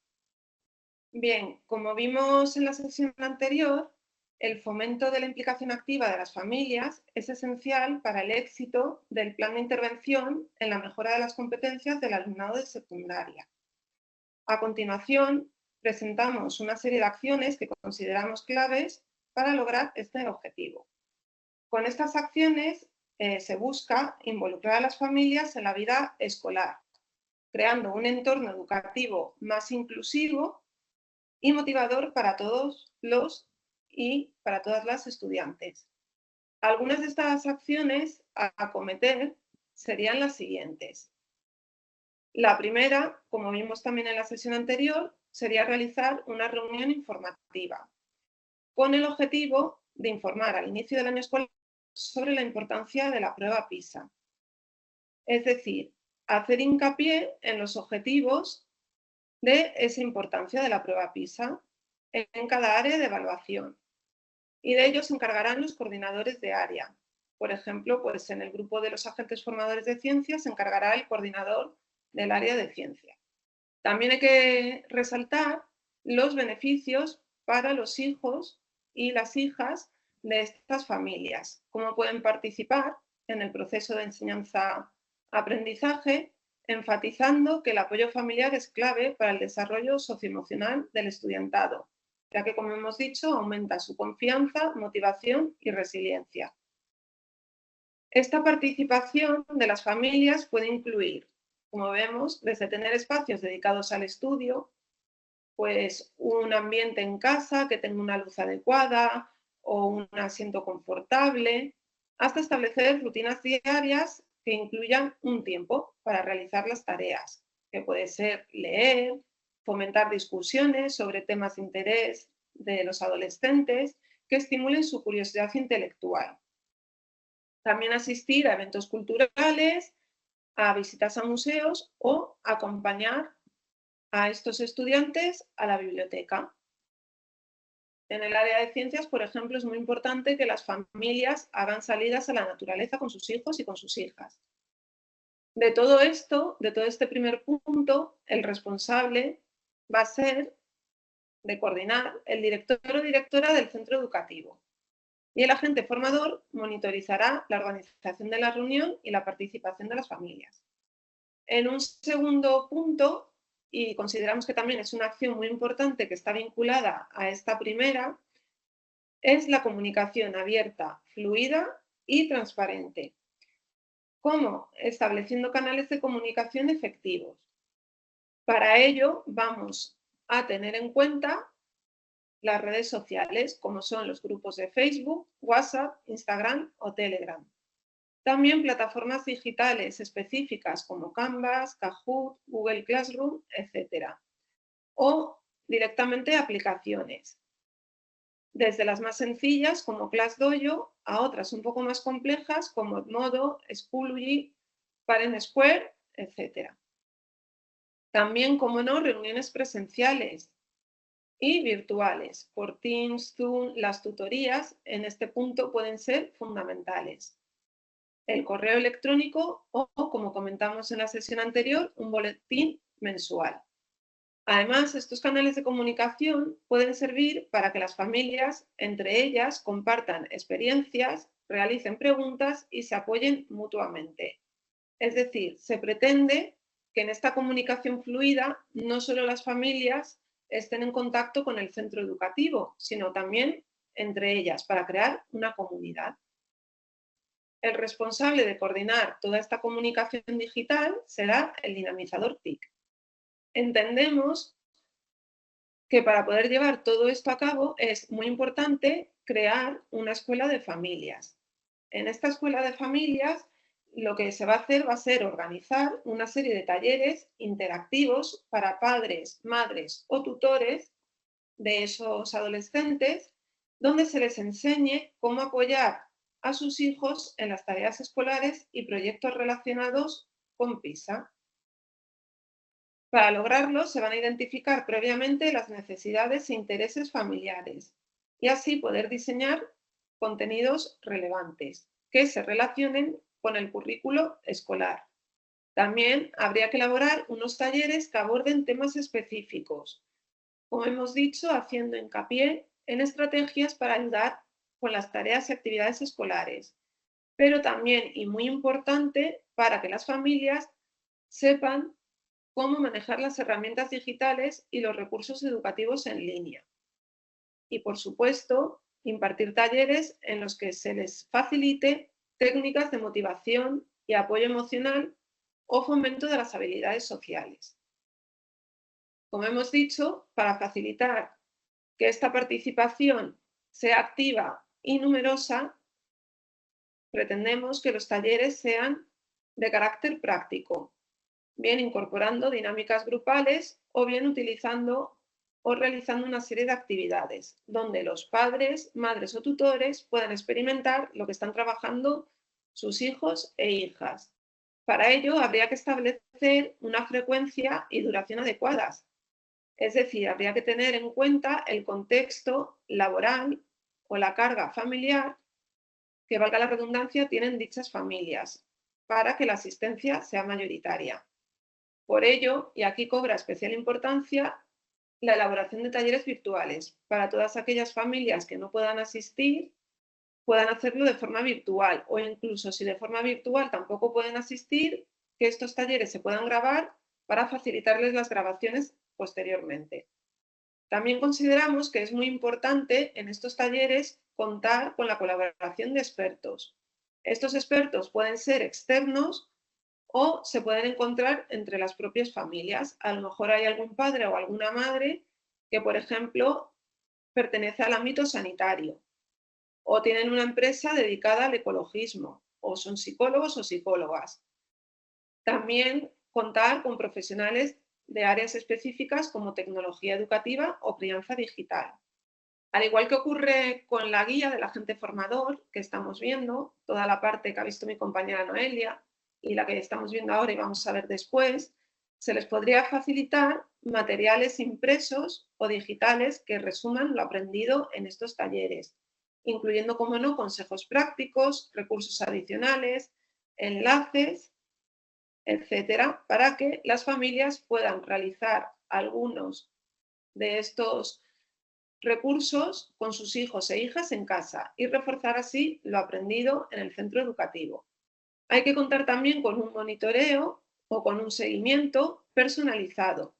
Speaker 9: Bien, como vimos en la sesión anterior, el fomento de la implicación activa de las familias es esencial para el éxito del plan de intervención en la mejora de las competencias del alumnado de secundaria. A continuación, presentamos una serie de acciones que consideramos claves para lograr este objetivo. Con estas acciones se busca involucrar a las familias en la vida escolar, creando un entorno educativo más inclusivo y motivador para todos los y para todas las estudiantes. Algunas de estas acciones a acometer serían las siguientes. La primera, como vimos también en la sesión anterior, sería realizar una reunión informativa con el objetivo de informar al inicio del año escolar sobre la importancia de la prueba PISA. Es decir, hacer hincapié en los objetivos de esa importancia de la prueba PISA en cada área de evaluación. Y de ello se encargarán los coordinadores de área. Por ejemplo, pues en el grupo de los agentes formadores de ciencias se encargará el coordinador del área de ciencia. También hay que resaltar los beneficios para los hijos y las hijas de estas familias, cómo pueden participar en el proceso de enseñanza-aprendizaje, enfatizando que el apoyo familiar es clave para el desarrollo socioemocional del estudiantado, ya que, como hemos dicho, aumenta su confianza, motivación y resiliencia. Esta participación de las familias puede incluir, como vemos, desde tener espacios dedicados al estudio, pues un ambiente en casa que tenga una luz adecuada o un asiento confortable, hasta establecer rutinas diarias que incluyan un tiempo para realizar las tareas, que puede ser leer, fomentar discusiones sobre temas de interés de los adolescentes que estimulen su curiosidad intelectual. También asistir a eventos culturales, a visitas a museos o acompañar a estos estudiantes a la biblioteca. En el área de ciencias, por ejemplo, es muy importante que las familias hagan salidas a la naturaleza con sus hijos y con sus hijas. De todo esto, de todo este primer punto, el responsable va a ser de coordinar el director o directora del centro educativo. Y el agente formador monitorizará la organización de la reunión y la participación de las familias. En un segundo punto, y consideramos que también es una acción muy importante que está vinculada a esta primera, es la comunicación abierta, fluida y transparente. ¿Cómo? Estableciendo canales de comunicación efectivos. Para ello vamos a tener en cuenta las redes sociales, como son los grupos de Facebook, WhatsApp, Instagram o Telegram. También plataformas digitales específicas como Canvas, Kahoot, Google Classroom, etc. O directamente aplicaciones, desde las más sencillas como ClassDojo a otras un poco más complejas como Edmodo, Schoology, Parent Square, etc. También, como no, reuniones presenciales y virtuales. Por Teams, Zoom, las tutorías en este punto pueden ser fundamentales. El correo electrónico o, como comentamos en la sesión anterior, un boletín mensual. Además, estos canales de comunicación pueden servir para que las familias, entre ellas, compartan experiencias, realicen preguntas y se apoyen mutuamente. Es decir, se pretende que en esta comunicación fluida no solo las familias estén en contacto con el centro educativo, sino también entre ellas para crear una comunidad. El responsable de coordinar toda esta comunicación digital será el dinamizador TIC. Entendemos que para poder llevar todo esto a cabo es muy importante crear una escuela de familias. En esta escuela de familias lo que se va a hacer va a ser organizar una serie de talleres interactivos para padres, madres o tutores de esos adolescentes, donde se les enseñe cómo apoyar a sus hijos en las tareas escolares y proyectos relacionados con PISA. Para lograrlo, se van a identificar previamente las necesidades e intereses familiares y así poder diseñar contenidos relevantes que se relacionen con el currículo escolar. También habría que elaborar unos talleres que aborden temas específicos, como hemos dicho, haciendo hincapié en estrategias para ayudar con las tareas y actividades escolares, pero también, y muy importante, para que las familias sepan cómo manejar las herramientas digitales y los recursos educativos en línea. Y, por supuesto, impartir talleres en los que se les facilite técnicas de motivación y apoyo emocional o fomento de las habilidades sociales. Como hemos dicho, para facilitar que esta participación sea activa y numerosa, pretendemos que los talleres sean de carácter práctico, bien incorporando dinámicas grupales o bien utilizando o realizando una serie de actividades donde los padres, madres o tutores puedan experimentar lo que están trabajando sus hijos e hijas. Para ello, habría que establecer una frecuencia y duración adecuadas. Es decir, habría que tener en cuenta el contexto laboral o la carga familiar que, valga la redundancia, tienen dichas familias para que la asistencia sea mayoritaria. Por ello, y aquí cobra especial importancia, la elaboración de talleres virtuales para todas aquellas familias que no puedan asistir, puedan hacerlo de forma virtual o incluso si de forma virtual tampoco pueden asistir, que estos talleres se puedan grabar para facilitarles las grabaciones posteriormente. También consideramos que es muy importante en estos talleres contar con la colaboración de expertos. Estos expertos pueden ser externos o se pueden encontrar entre las propias familias. A lo mejor hay algún padre o alguna madre que, por ejemplo, pertenece al ámbito sanitario o tienen una empresa dedicada al ecologismo o son psicólogos o psicólogas. También contar con profesionales de áreas específicas como tecnología educativa o crianza digital. Al igual que ocurre con la guía del agente formador que estamos viendo, toda la parte que ha visto mi compañera Noelia y la que estamos viendo ahora y vamos a ver después, se les podría facilitar materiales impresos o digitales que resuman lo aprendido en estos talleres, incluyendo, como no, consejos prácticos, recursos adicionales, enlaces, etcétera, para que las familias puedan realizar algunos de estos recursos con sus hijos e hijas en casa y reforzar así lo aprendido en el centro educativo. Hay que contar también con un monitoreo o con un seguimiento personalizado.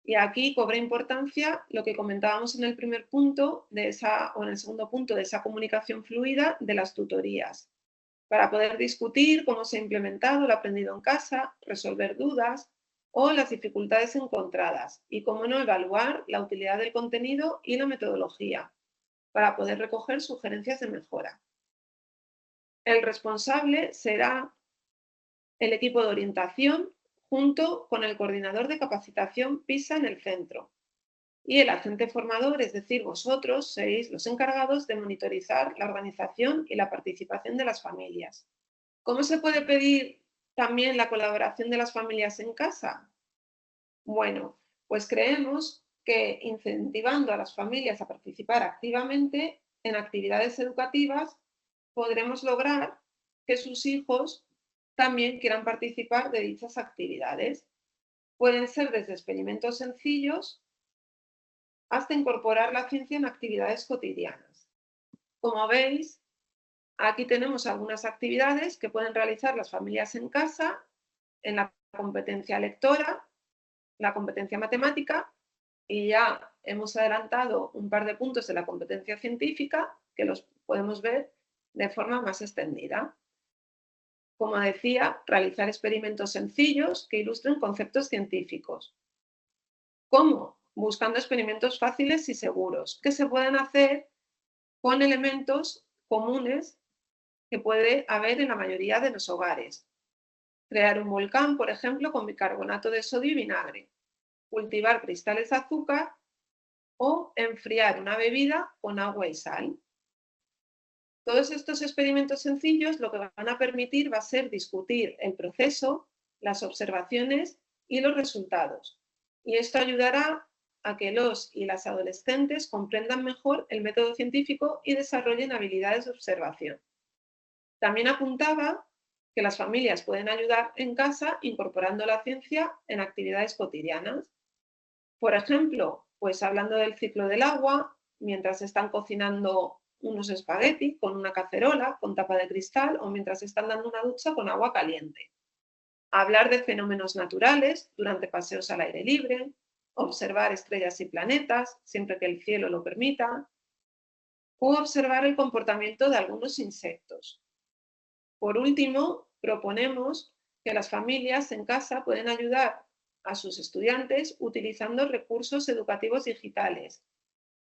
Speaker 9: Y aquí cobra importancia lo que comentábamos en el primer punto o en el segundo punto de esa comunicación fluida de las tutorías, para poder discutir cómo se ha implementado lo aprendido en casa, resolver dudas o las dificultades encontradas y, cómo no, evaluar la utilidad del contenido y la metodología para poder recoger sugerencias de mejora. El responsable será el equipo de orientación junto con el coordinador de capacitación PISA en el centro. Y el agente formador, es decir, vosotros, seréis los encargados de monitorizar la organización y la participación de las familias. ¿Cómo se puede pedir también la colaboración de las familias en casa? Bueno, pues creemos que incentivando a las familias a participar activamente en actividades educativas, podremos lograr que sus hijos también quieran participar de dichas actividades. Pueden ser desde experimentos sencillos hasta incorporar la ciencia en actividades cotidianas. Como veis, aquí tenemos algunas actividades que pueden realizar las familias en casa, en la competencia lectora, la competencia matemática, y ya hemos adelantado un par de puntos de la competencia científica que los podemos ver de forma más extendida. Como decía, realizar experimentos sencillos que ilustren conceptos científicos. ¿Cómo? Buscando experimentos fáciles y seguros, que se pueden hacer con elementos comunes que puede haber en la mayoría de los hogares. Crear un volcán, por ejemplo, con bicarbonato de sodio y vinagre. Cultivar cristales de azúcar o enfriar una bebida con agua y sal. Todos estos experimentos sencillos lo que van a permitir va a ser discutir el proceso, las observaciones y los resultados. Y esto ayudará a que los y las adolescentes comprendan mejor el método científico y desarrollen habilidades de observación. También apuntaba que las familias pueden ayudar en casa incorporando la ciencia en actividades cotidianas. Por ejemplo, pues hablando del ciclo del agua, mientras están cocinando unos espaguetis con una cacerola con tapa de cristal o mientras están dando una ducha con agua caliente. Hablar de fenómenos naturales durante paseos al aire libre, observar estrellas y planetas siempre que el cielo lo permita, o observar el comportamiento de algunos insectos. Por último, proponemos que las familias en casa pueden ayudar a sus estudiantes utilizando recursos educativos digitales,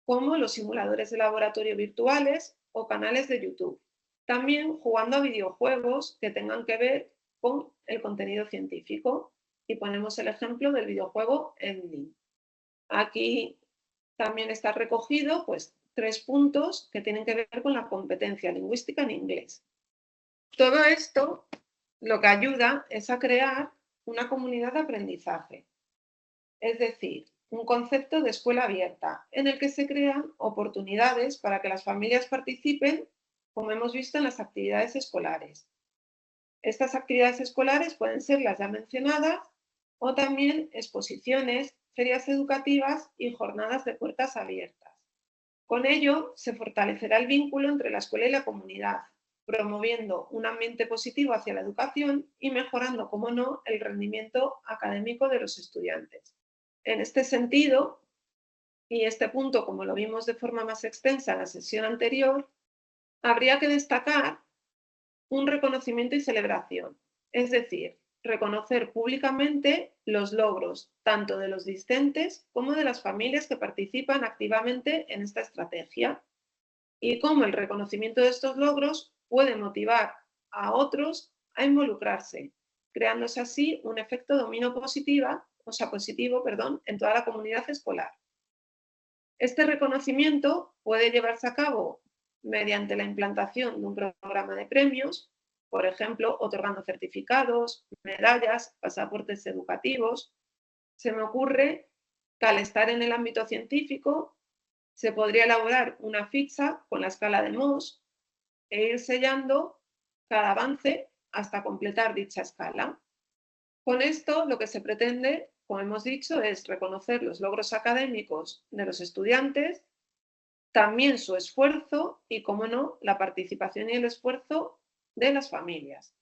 Speaker 9: como los simuladores de laboratorio virtuales o canales de YouTube. También jugando a videojuegos que tengan que ver con el contenido científico. Y ponemos el ejemplo del videojuego Ending. Aquí también está recogido pues 3 puntos que tienen que ver con la competencia lingüística en inglés. Todo esto lo que ayuda es a crear una comunidad de aprendizaje, es decir, un concepto de escuela abierta en el que se crean oportunidades para que las familias participen, como hemos visto en las actividades escolares. Estas actividades escolares pueden ser las ya mencionadas o también exposiciones, ferias educativas y jornadas de puertas abiertas. Con ello se fortalecerá el vínculo entre la escuela y la comunidad, promoviendo un ambiente positivo hacia la educación y mejorando, como no, el rendimiento académico de los estudiantes. En este sentido, y este punto como lo vimos de forma más extensa en la sesión anterior, habría que destacar un reconocimiento y celebración, es decir, reconocer públicamente los logros tanto de los discentes como de las familias que participan activamente en esta estrategia y cómo el reconocimiento de estos logros puede motivar a otros a involucrarse, creándose así un efecto dominó positivo en toda la comunidad escolar. Este reconocimiento puede llevarse a cabo mediante la implantación de un programa de premios, por ejemplo, otorgando certificados, medallas, pasaportes educativos. Se me ocurre que al estar en el ámbito científico se podría elaborar una ficha con la escala de Mohs e ir sellando cada avance hasta completar dicha escala. Con esto lo que se pretende, como hemos dicho, es reconocer los logros académicos de los estudiantes, también su esfuerzo y, como no, la participación y el esfuerzo de las familias.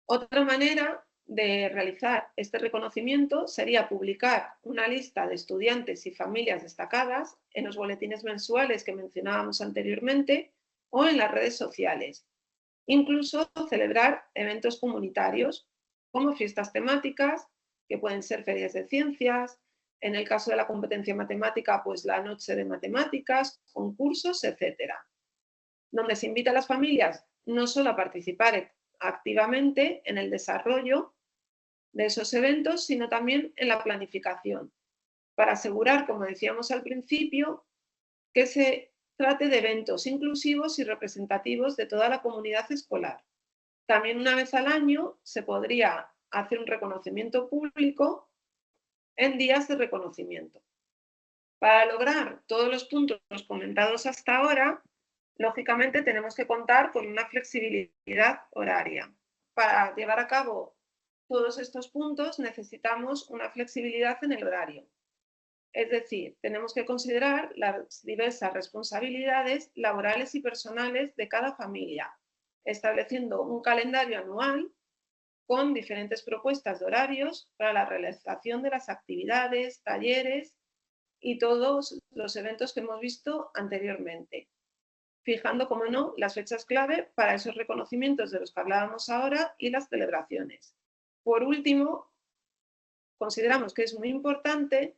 Speaker 9: Otra manera de realizar este reconocimiento sería publicar una lista de estudiantes y familias destacadas en los boletines mensuales que mencionábamos anteriormente o en las redes sociales. Incluso celebrar eventos comunitarios como fiestas temáticas, que pueden ser ferias de ciencias, en el caso de la competencia matemática, pues la noche de matemáticas, concursos, etcétera, donde se invita a las familias no solo a participar activamente en el desarrollo de esos eventos, sino también en la planificación, para asegurar, como decíamos al principio, que se trate de eventos inclusivos y representativos de toda la comunidad escolar. También una vez al año se podría hacer un reconocimiento público en días de reconocimiento. Para lograr todos los puntos comentados hasta ahora, lógicamente tenemos que contar con una flexibilidad horaria. Para llevar a cabo todos estos puntos necesitamos una flexibilidad en el horario. Es decir, tenemos que considerar las diversas responsabilidades laborales y personales de cada familia, estableciendo un calendario anual con diferentes propuestas de horarios para la realización de las actividades, talleres y todos los eventos que hemos visto anteriormente, fijando, como no, las fechas clave para esos reconocimientos de los que hablábamos ahora y las celebraciones. Por último, consideramos que es muy importante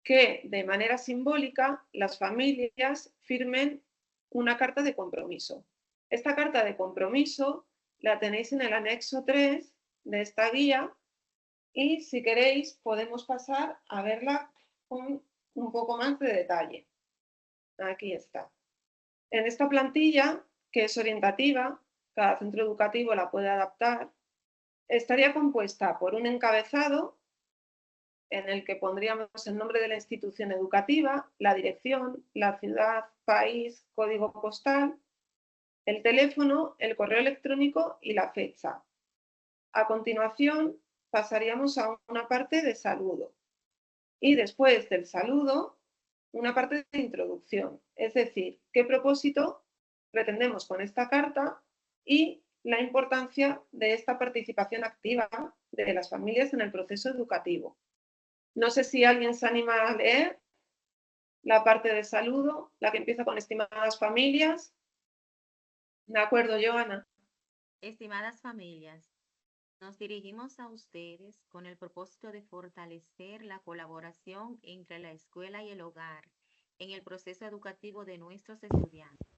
Speaker 9: que de manera simbólica las familias firmen una carta de compromiso. Esta carta de compromiso la tenéis en el anexo 3 de esta guía y si queréis podemos pasar a verla con un poco más de detalle. Aquí está. En esta plantilla, que es orientativa, cada centro educativo la puede adaptar, estaría compuesta por un encabezado en el que pondríamos el nombre de la institución educativa, la dirección, la ciudad, país, código postal, el teléfono, el correo electrónico y la fecha. A continuación, pasaríamos a una parte de saludo. Y después del saludo, una parte de introducción. Es decir, qué propósito pretendemos con esta carta y la importancia de esta participación activa de las familias en el proceso educativo. No sé si alguien se anima a leer la parte de saludo, la que empieza con estimadas familias. De acuerdo, Joana.
Speaker 10: Estimadas familias, nos dirigimos a ustedes con el propósito de fortalecer la colaboración entre la escuela y el hogar en el proceso educativo de nuestros estudiantes.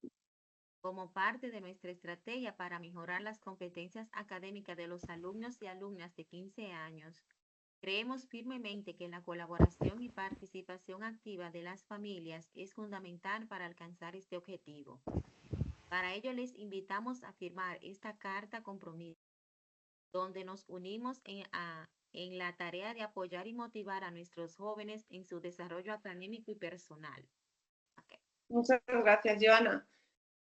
Speaker 10: Como parte de nuestra estrategia para mejorar las competencias académicas de los alumnos y alumnas de 15 años, creemos firmemente que la colaboración y participación activa de las familias es fundamental para alcanzar este objetivo. Para ello les invitamos a firmar esta carta compromiso, donde nos unimos en la tarea de apoyar y motivar a nuestros jóvenes en su desarrollo académico y personal. Okay.
Speaker 9: Muchas gracias, Joana.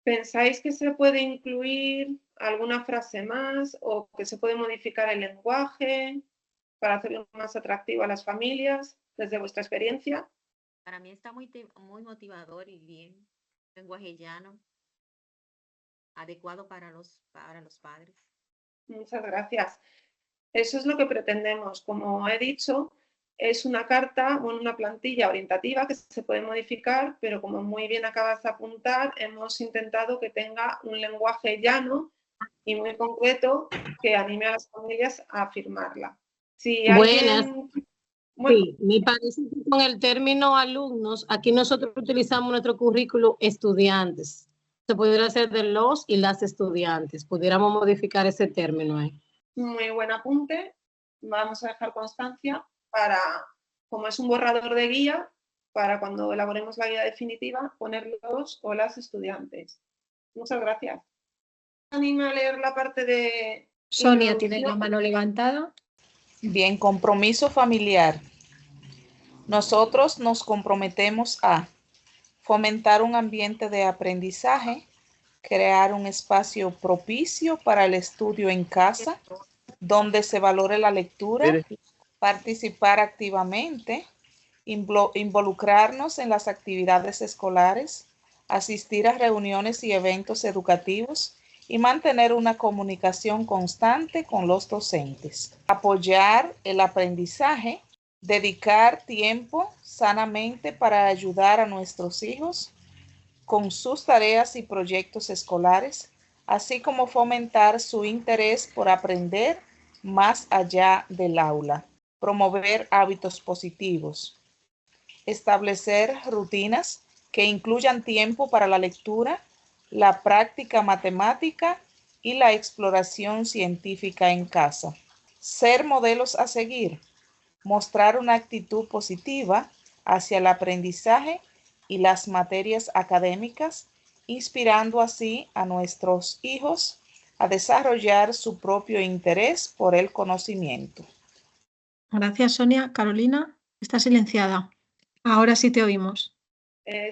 Speaker 9: ¿Pensáis que se puede incluir alguna frase más o que se puede modificar el lenguaje para hacerlo más atractivo a las familias desde vuestra experiencia?
Speaker 10: Para mí está muy motivador y bien, lenguaje llano, adecuado para los padres.
Speaker 9: Muchas gracias. Eso es lo que pretendemos. Como he dicho, es una carta, bueno, una plantilla orientativa que se puede modificar, pero como muy bien acabas de apuntar, hemos intentado que tenga un lenguaje llano y muy concreto que anime a las familias a firmarla. Si
Speaker 11: Buenas.
Speaker 9: alguien... Bueno,
Speaker 11: Sí, me parece que con el término alumnos, aquí nosotros utilizamos nuestro currículo estudiantes. Se pudiera hacer de los y las estudiantes. Pudiéramos modificar ese término ahí.
Speaker 9: Muy buen apunte. Vamos a dejar constancia para, como es un borrador de guía, para cuando elaboremos la guía definitiva, poner los o las estudiantes. Muchas gracias. ¿Anima a leer la parte de...
Speaker 2: Sonia tiene la mano levantada.
Speaker 12: Bien, compromiso familiar. Nosotros nos comprometemos a fomentar un ambiente de aprendizaje, crear un espacio propicio para el estudio en casa, donde se valore la lectura, participar activamente, involucrarnos en las actividades escolares, asistir a reuniones y eventos educativos y mantener una comunicación constante con los docentes. Apoyar el aprendizaje, dedicar tiempo sanamente para ayudar a nuestros hijos con sus tareas y proyectos escolares, así como fomentar su interés por aprender más allá del aula. Promover hábitos positivos. Establecer rutinas que incluyan tiempo para la lectura, la práctica matemática y la exploración científica en casa. Ser modelos a seguir. Mostrar una actitud positiva hacia el aprendizaje y las materias académicas, inspirando así a nuestros hijos a desarrollar su propio interés por el conocimiento.
Speaker 2: Gracias, Sonia. Carolina, está silenciada. Ahora sí te oímos.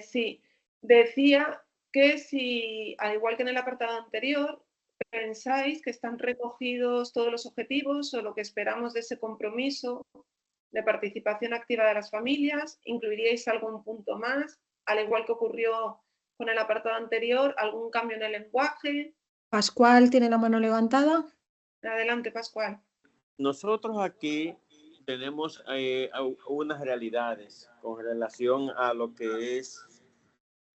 Speaker 9: Sí, decía que si, al igual que en el apartado anterior, pensáis que están recogidos todos los objetivos o lo que esperamos de ese compromiso de participación activa de las familias, incluiríais algún punto más, al igual que ocurrió con el apartado anterior, algún cambio en el lenguaje.
Speaker 2: Pascual tiene la mano levantada.
Speaker 9: Adelante, Pascual.
Speaker 13: Nosotros aquí tenemos unas realidades con relación a lo que es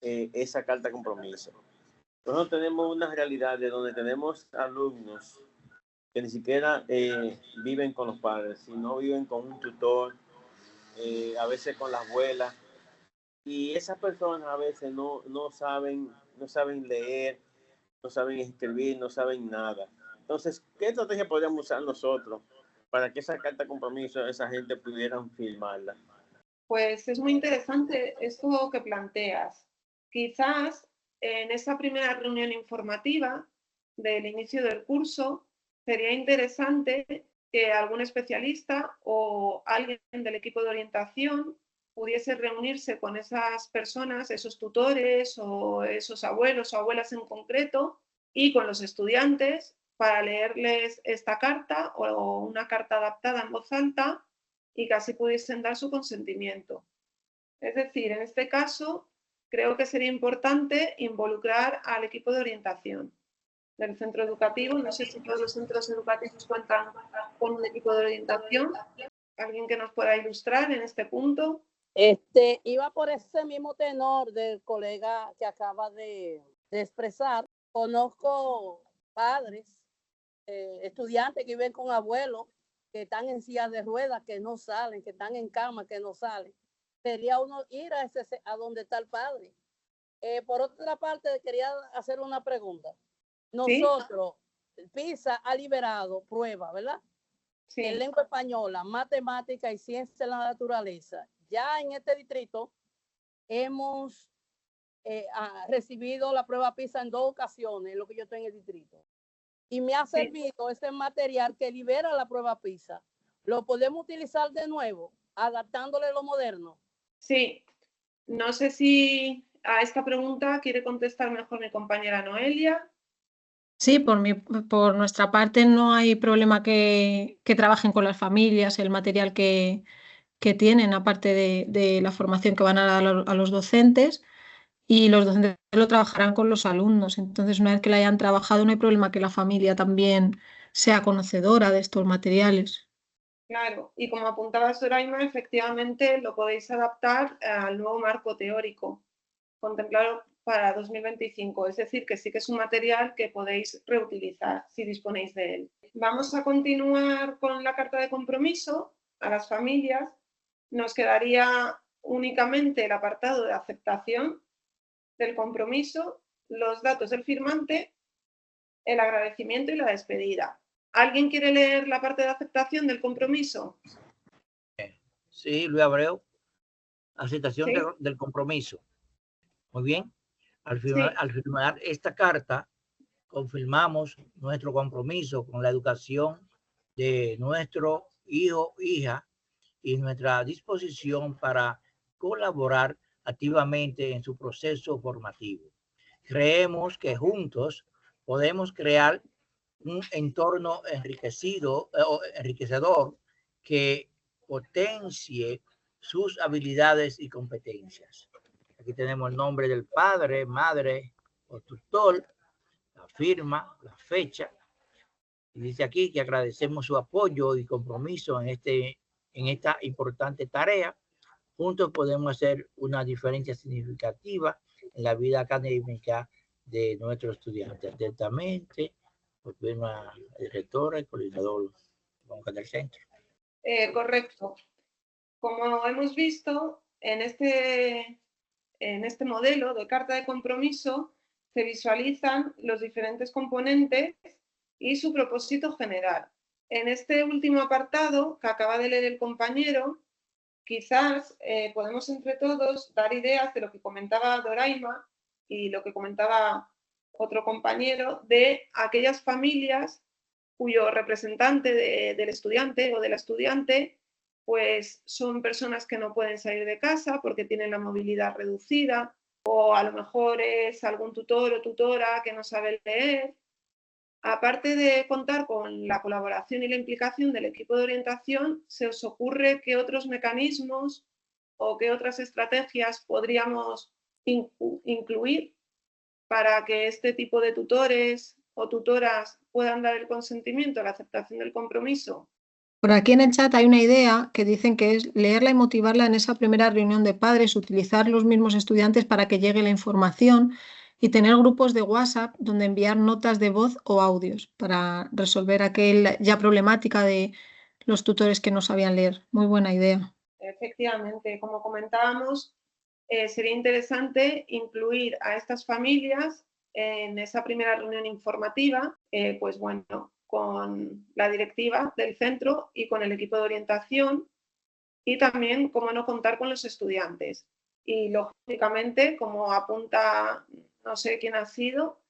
Speaker 13: esa carta de compromiso. Nosotros tenemos unas realidades donde tenemos alumnos que ni siquiera viven con los padres, sino viven con un tutor, a veces con la abuela, y esas personas a veces no saben leer, no saben escribir, no saben nada. Entonces, ¿qué estrategia podríamos usar nosotros para que esa carta de compromiso esa gente pudieran firmarla?
Speaker 9: Pues es muy interesante esto que planteas. Quizás en esa primera reunión informativa del inicio del curso sería interesante que algún especialista o alguien del equipo de orientación pudiese reunirse con esas personas, esos tutores o esos abuelos o abuelas en concreto, y con los estudiantes para leerles esta carta o una carta adaptada en voz alta y que así pudiesen dar su consentimiento. Es decir, en este caso, creo que sería importante involucrar al equipo de orientación del centro educativo. No sé si todos los centros educativos cuentan con un equipo de orientación. ¿Alguien que nos pueda ilustrar en este punto?
Speaker 14: Iba por ese mismo tenor del colega que acaba de expresar. Conozco padres, estudiantes que viven con abuelos, que están en sillas de ruedas, que no salen, que están en cama, que no salen. Sería uno ir a donde está el padre. Por otra parte, quería hacer una pregunta. Nosotros, ¿sí? PISA ha liberado pruebas, ¿verdad?
Speaker 9: Sí.
Speaker 14: En lengua española, matemática y ciencia de la naturaleza. Ya en este distrito hemos recibido la prueba PISA en 2 ocasiones, en lo que yo estoy en el distrito. Y me ha servido ese material que libera la prueba PISA. ¿Lo podemos utilizar de nuevo, adaptándole lo moderno?
Speaker 9: Sí. No sé si a esta pregunta quiere contestar mejor mi compañera Noelia.
Speaker 2: Sí, por nuestra parte no hay problema que trabajen con las familias, el material que tienen, aparte de la formación que van a dar a los docentes, y los docentes lo trabajarán con los alumnos. Entonces, una vez que la hayan trabajado, no hay problema que la familia también sea conocedora de estos materiales.
Speaker 9: Claro, y como apuntaba Soraima, efectivamente lo podéis adaptar al nuevo marco teórico contemplado para 2025, es decir, que sí que es un material que podéis reutilizar si disponéis de él. Vamos a continuar con la carta de compromiso a las familias. Nos quedaría únicamente el apartado de aceptación del compromiso, los datos del firmante, el agradecimiento y la despedida. ¿Alguien quiere leer la parte de aceptación del compromiso?
Speaker 15: Sí, Luis Abreu. Aceptación del compromiso. Muy bien. Al firmar esta carta, confirmamos nuestro compromiso con la educación de nuestro hijo, hija, y nuestra disposición para colaborar activamente en su proceso formativo. Creemos que juntos podemos crear un entorno enriquecedor que potencie sus habilidades y competencias. Aquí tenemos el nombre del padre, madre o tutor, la firma, la fecha. Y dice aquí que agradecemos su apoyo y compromiso en esta importante tarea. Juntos podemos hacer una diferencia significativa en la vida académica de nuestros estudiantes. Atentamente, la directora y coordinador del centro.
Speaker 9: Correcto. Como hemos visto, en este modelo de carta de compromiso se visualizan los diferentes componentes y su propósito general. En este último apartado que acaba de leer el compañero, quizás podemos entre todos dar ideas de lo que comentaba Doraima y lo que comentaba otro compañero de aquellas familias cuyo representante del estudiante o de la estudiante pues son personas que no pueden salir de casa porque tienen la movilidad reducida, o a lo mejor es algún tutor o tutora que no sabe leer. Aparte de contar con la colaboración y la implicación del equipo de orientación, ¿se os ocurre qué otros mecanismos o qué otras estrategias podríamos incluir para que este tipo de tutores o tutoras puedan dar el consentimiento a la aceptación del compromiso?
Speaker 2: Por aquí en el chat hay una idea que dicen que es leerla y motivarla en esa primera reunión de padres, utilizar los mismos estudiantes para que llegue la información y tener grupos de WhatsApp donde enviar notas de voz o audios para resolver aquella problemática de los tutores que no sabían leer. Muy buena idea.
Speaker 9: Efectivamente, como comentábamos, sería interesante incluir a estas familias en esa primera reunión informativa, pues bueno, con la directiva del centro y con el equipo de orientación, y también, cómo no, contar con los estudiantes. Y lógicamente, como apunta, no sé quién ha sido,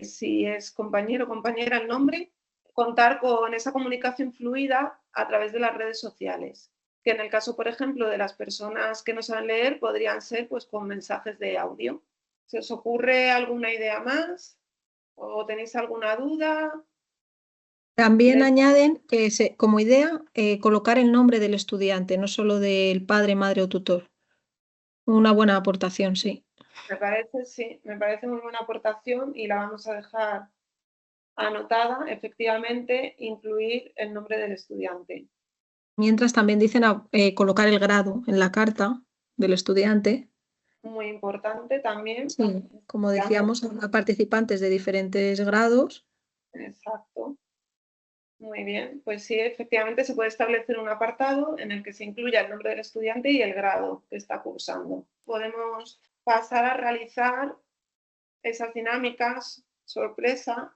Speaker 9: si es compañero o compañera el nombre, contar con esa comunicación fluida a través de las redes sociales, que en el caso, por ejemplo, de las personas que no saben leer, podrían ser pues con mensajes de audio. ¿Se os ocurre alguna idea más? ¿O tenéis alguna duda?
Speaker 2: También añaden que como idea colocar el nombre del estudiante, no solo del padre, madre o tutor. Una buena aportación, sí.
Speaker 9: Sí, me parece muy buena aportación y la vamos a dejar anotada, efectivamente, incluir el nombre del estudiante.
Speaker 2: Mientras también dicen colocar el grado en la carta del estudiante.
Speaker 9: Muy importante también.
Speaker 2: Sí, como decíamos, a participantes de diferentes grados.
Speaker 9: Exacto. Muy bien, pues sí, efectivamente se puede establecer un apartado en el que se incluya el nombre del estudiante y el grado que está cursando. Podemos pasar a realizar esas dinámicas sorpresa.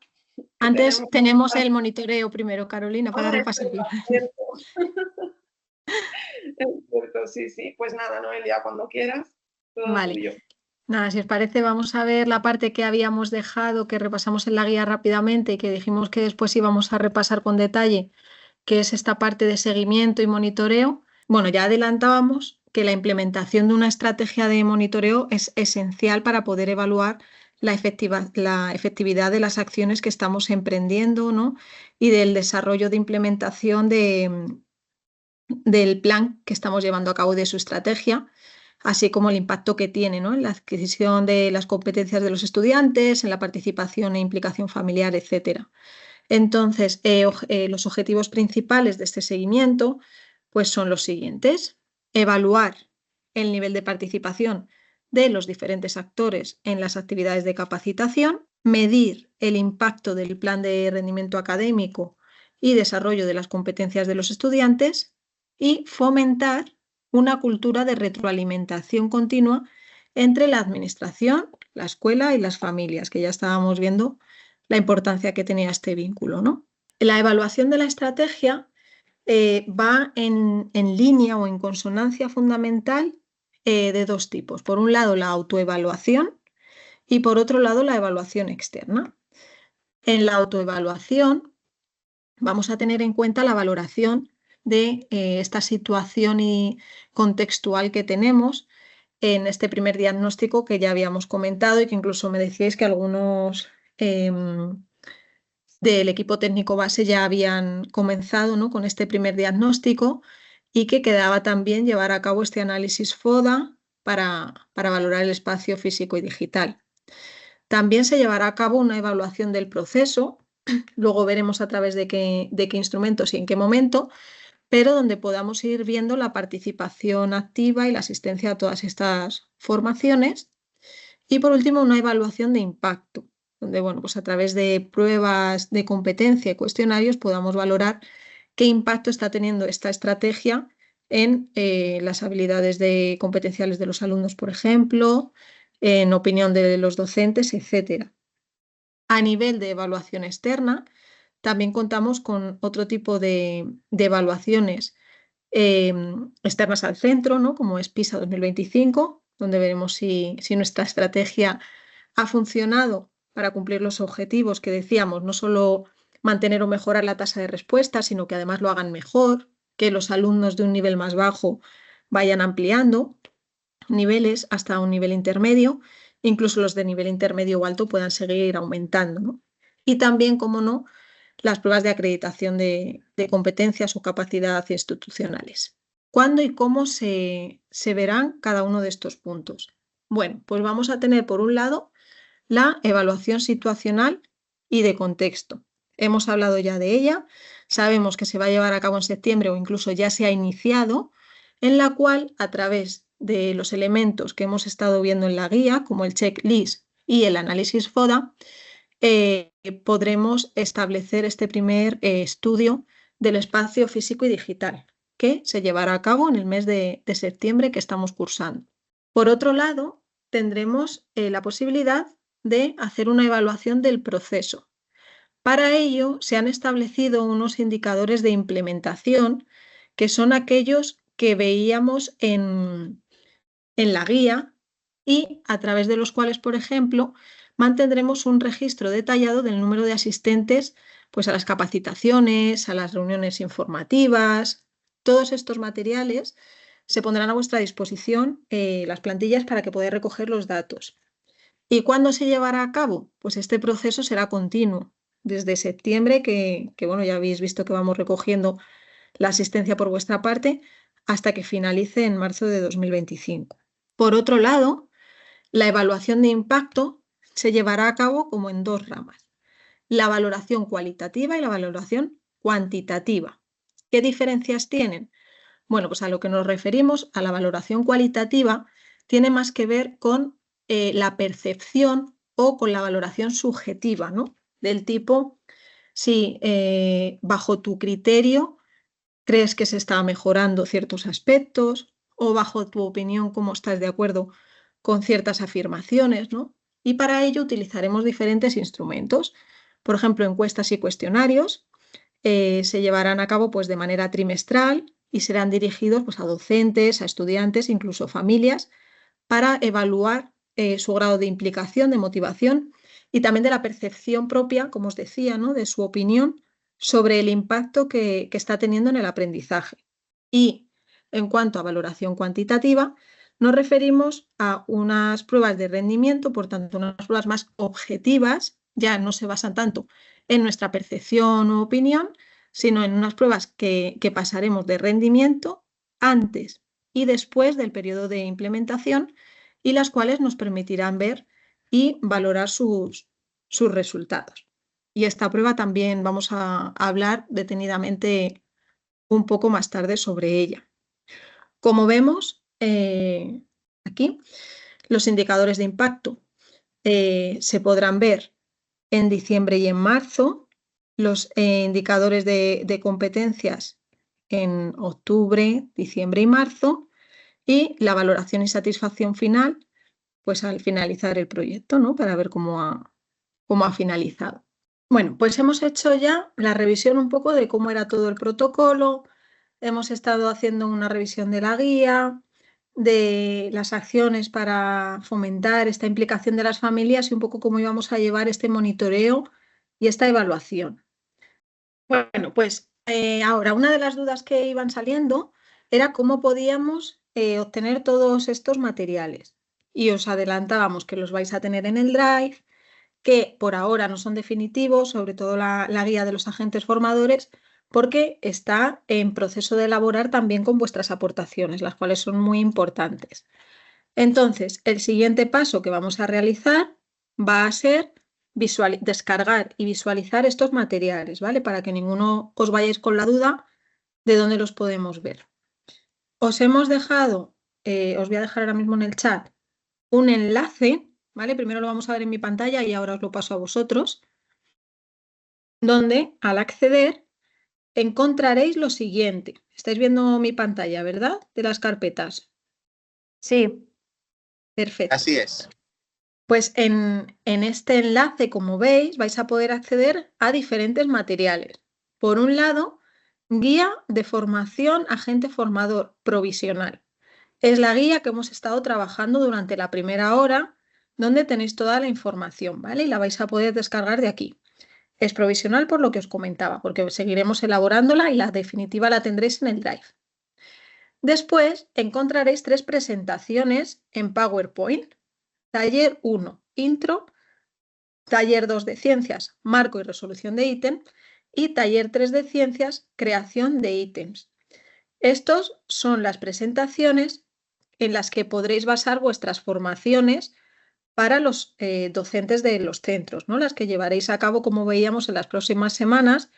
Speaker 2: Antes tenemos el monitoreo primero, Carolina, para repasarlo.
Speaker 9: Sí, sí. Pues nada, Noelia, cuando quieras. Todo
Speaker 2: vale.
Speaker 9: tuyo.
Speaker 2: Nada, si os parece, vamos a ver la parte que habíamos dejado, que repasamos en la guía rápidamente y que dijimos que después íbamos a repasar con detalle, que es esta parte de seguimiento y monitoreo. Bueno, ya adelantábamos que la implementación de una estrategia de monitoreo es esencial para poder evaluar la efectividad de las acciones que estamos emprendiendo, ¿no? Y del desarrollo de implementación del plan que estamos llevando a cabo de su estrategia, así como el impacto que tiene, ¿no? En la adquisición de las competencias de los estudiantes, en la participación e implicación familiar, etc. Entonces, los objetivos principales de este seguimiento pues, son los siguientes. Evaluar el nivel de participación de los diferentes actores en las actividades de capacitación, medir el impacto del plan de rendimiento académico y desarrollo de las competencias de los estudiantes y fomentar una cultura de retroalimentación continua entre la administración, la escuela y las familias, que ya estábamos viendo la importancia que tenía este vínculo, ¿no? La evaluación de la estrategia va en línea o en consonancia fundamental de dos tipos. Por un lado, la autoevaluación y por otro lado, la evaluación externa. En la autoevaluación vamos a tener en cuenta la valoración de esta situación y contextual que tenemos en este primer diagnóstico que ya habíamos comentado y que incluso me decíais que algunos del equipo técnico base ya habían comenzado, ¿no?, con este primer diagnóstico, y que quedaba también llevar a cabo este análisis FODA para valorar el espacio físico y digital. También se llevará a cabo una evaluación del proceso, luego veremos a través de qué instrumentos y en qué momento, pero donde podamos ir viendo la participación activa y la asistencia a todas estas formaciones. Y por último, una evaluación de impacto, donde bueno, pues a través de pruebas de competencia y cuestionarios podamos valorar qué impacto está teniendo esta estrategia en las habilidades competenciales de los alumnos, por ejemplo, en opinión de los docentes, etc. A nivel de evaluación externa, también contamos con otro tipo de evaluaciones externas al centro, ¿no?, como es PISA 2025, donde veremos si nuestra estrategia ha funcionado para cumplir los objetivos que decíamos, no solo mantener o mejorar la tasa de respuesta, sino que además lo hagan mejor, que los alumnos de un nivel más bajo vayan ampliando niveles hasta un nivel intermedio, incluso los de nivel intermedio o alto puedan seguir aumentando, ¿no? Y también, como no, las pruebas de acreditación de competencias o capacidad institucionales. ¿Cuándo y cómo se verán cada uno de estos puntos? Bueno, pues vamos a tener por un lado la evaluación situacional y de contexto. Hemos hablado ya de ella, sabemos que se va a llevar a cabo en septiembre o incluso ya se ha iniciado, en la cual a través de los elementos que hemos estado viendo en la guía, como el checklist y el análisis FODA, podremos establecer este primer estudio del espacio físico y digital, que se llevará a cabo en el mes de septiembre que estamos cursando. Por otro lado, tendremos la posibilidad de hacer una evaluación del proceso. Para ello, se han establecido unos indicadores de implementación que son aquellos que veíamos en la guía y a través de los cuales, por ejemplo, mantendremos un registro detallado del número de asistentes pues, a las capacitaciones, a las reuniones informativas. Todos estos materiales se pondrán a vuestra disposición, las plantillas, para que podáis recoger los datos. ¿Y cuándo se llevará a cabo? Pues este proceso será continuo, desde septiembre, que bueno, ya habéis visto que vamos recogiendo la asistencia por vuestra parte, hasta que finalice en marzo de 2025. Por otro lado, la evaluación de impacto se llevará a cabo como en dos ramas: la valoración cualitativa y la valoración cuantitativa. ¿Qué diferencias tienen? Bueno, pues a lo que nos referimos, a la valoración cualitativa, tiene más que ver con la percepción o con la valoración subjetiva, ¿no? Del tipo, si bajo tu criterio crees que se está mejorando ciertos aspectos, o bajo tu opinión cómo estás de acuerdo con ciertas afirmaciones, ¿no? Y para ello utilizaremos diferentes instrumentos. Por ejemplo, encuestas y cuestionarios se llevarán a cabo pues, de manera trimestral y serán dirigidos pues, a docentes, a estudiantes, incluso familias, para evaluar su grado de implicación, de motivación y también de la percepción propia, como os decía, ¿no?, de su opinión sobre el impacto que está teniendo en el aprendizaje. Y en cuanto a valoración cuantitativa, nos referimos a unas pruebas de rendimiento, por tanto, unas pruebas más objetivas, ya no se basan tanto en nuestra percepción u opinión, sino en unas pruebas que pasaremos de rendimiento antes y después del periodo de implementación, y las cuales nos permitirán ver y valorar sus resultados. Y esta prueba también vamos a hablar detenidamente un poco más tarde sobre ella. Como vemos aquí, los indicadores de impacto se podrán ver en diciembre y en marzo, los indicadores de competencias en octubre, diciembre y marzo, y la valoración y satisfacción final, pues al finalizar el proyecto, ¿no?, para ver cómo ha finalizado. Bueno, pues hemos hecho ya la revisión un poco de cómo era todo el protocolo, hemos estado haciendo una revisión de la guía, de las acciones para fomentar esta implicación de las familias y un poco cómo íbamos a llevar este monitoreo y esta evaluación. Bueno, pues Ahora, una de las dudas que iban saliendo era cómo podíamos obtener todos estos materiales. Y os adelantábamos que los vais a tener en el Drive, que por ahora no son definitivos, sobre todo la guía de los agentes formadores, porque está en proceso de elaborar también con vuestras aportaciones, las cuales son muy importantes. Entonces, el siguiente paso que vamos a realizar va a ser descargar y visualizar estos materiales, ¿vale? Para que ninguno os vayáis con la duda de dónde los podemos ver. Os hemos dejado, os voy a dejar ahora mismo en el chat, un enlace, ¿vale? Primero lo vamos a ver en mi pantalla y ahora os lo paso a vosotros, donde al acceder encontraréis lo siguiente. Estáis viendo mi pantalla, ¿verdad? De las carpetas.
Speaker 1: Sí.
Speaker 2: Perfecto.
Speaker 4: Así es.
Speaker 2: Pues en este enlace, como veis, vais a poder acceder a diferentes materiales. Por un lado, guía de formación agente formador provisional. Es la guía que hemos estado trabajando durante la primera hora, donde tenéis toda la información, ¿vale? Y la vais a poder descargar de aquí. Es provisional por lo que os comentaba, porque seguiremos elaborándola y la definitiva la tendréis en el Drive. Después encontraréis 3 presentaciones en PowerPoint. Taller 1, Intro, Taller 2 de Ciencias, Marco y Resolución de ítem, y Taller 3 de Ciencias, Creación de ítems. Estos son las presentaciones en las que podréis basar vuestras formaciones para los docentes de los centros, ¿no? Las que llevaréis a cabo, como veíamos, en las próximas semanas.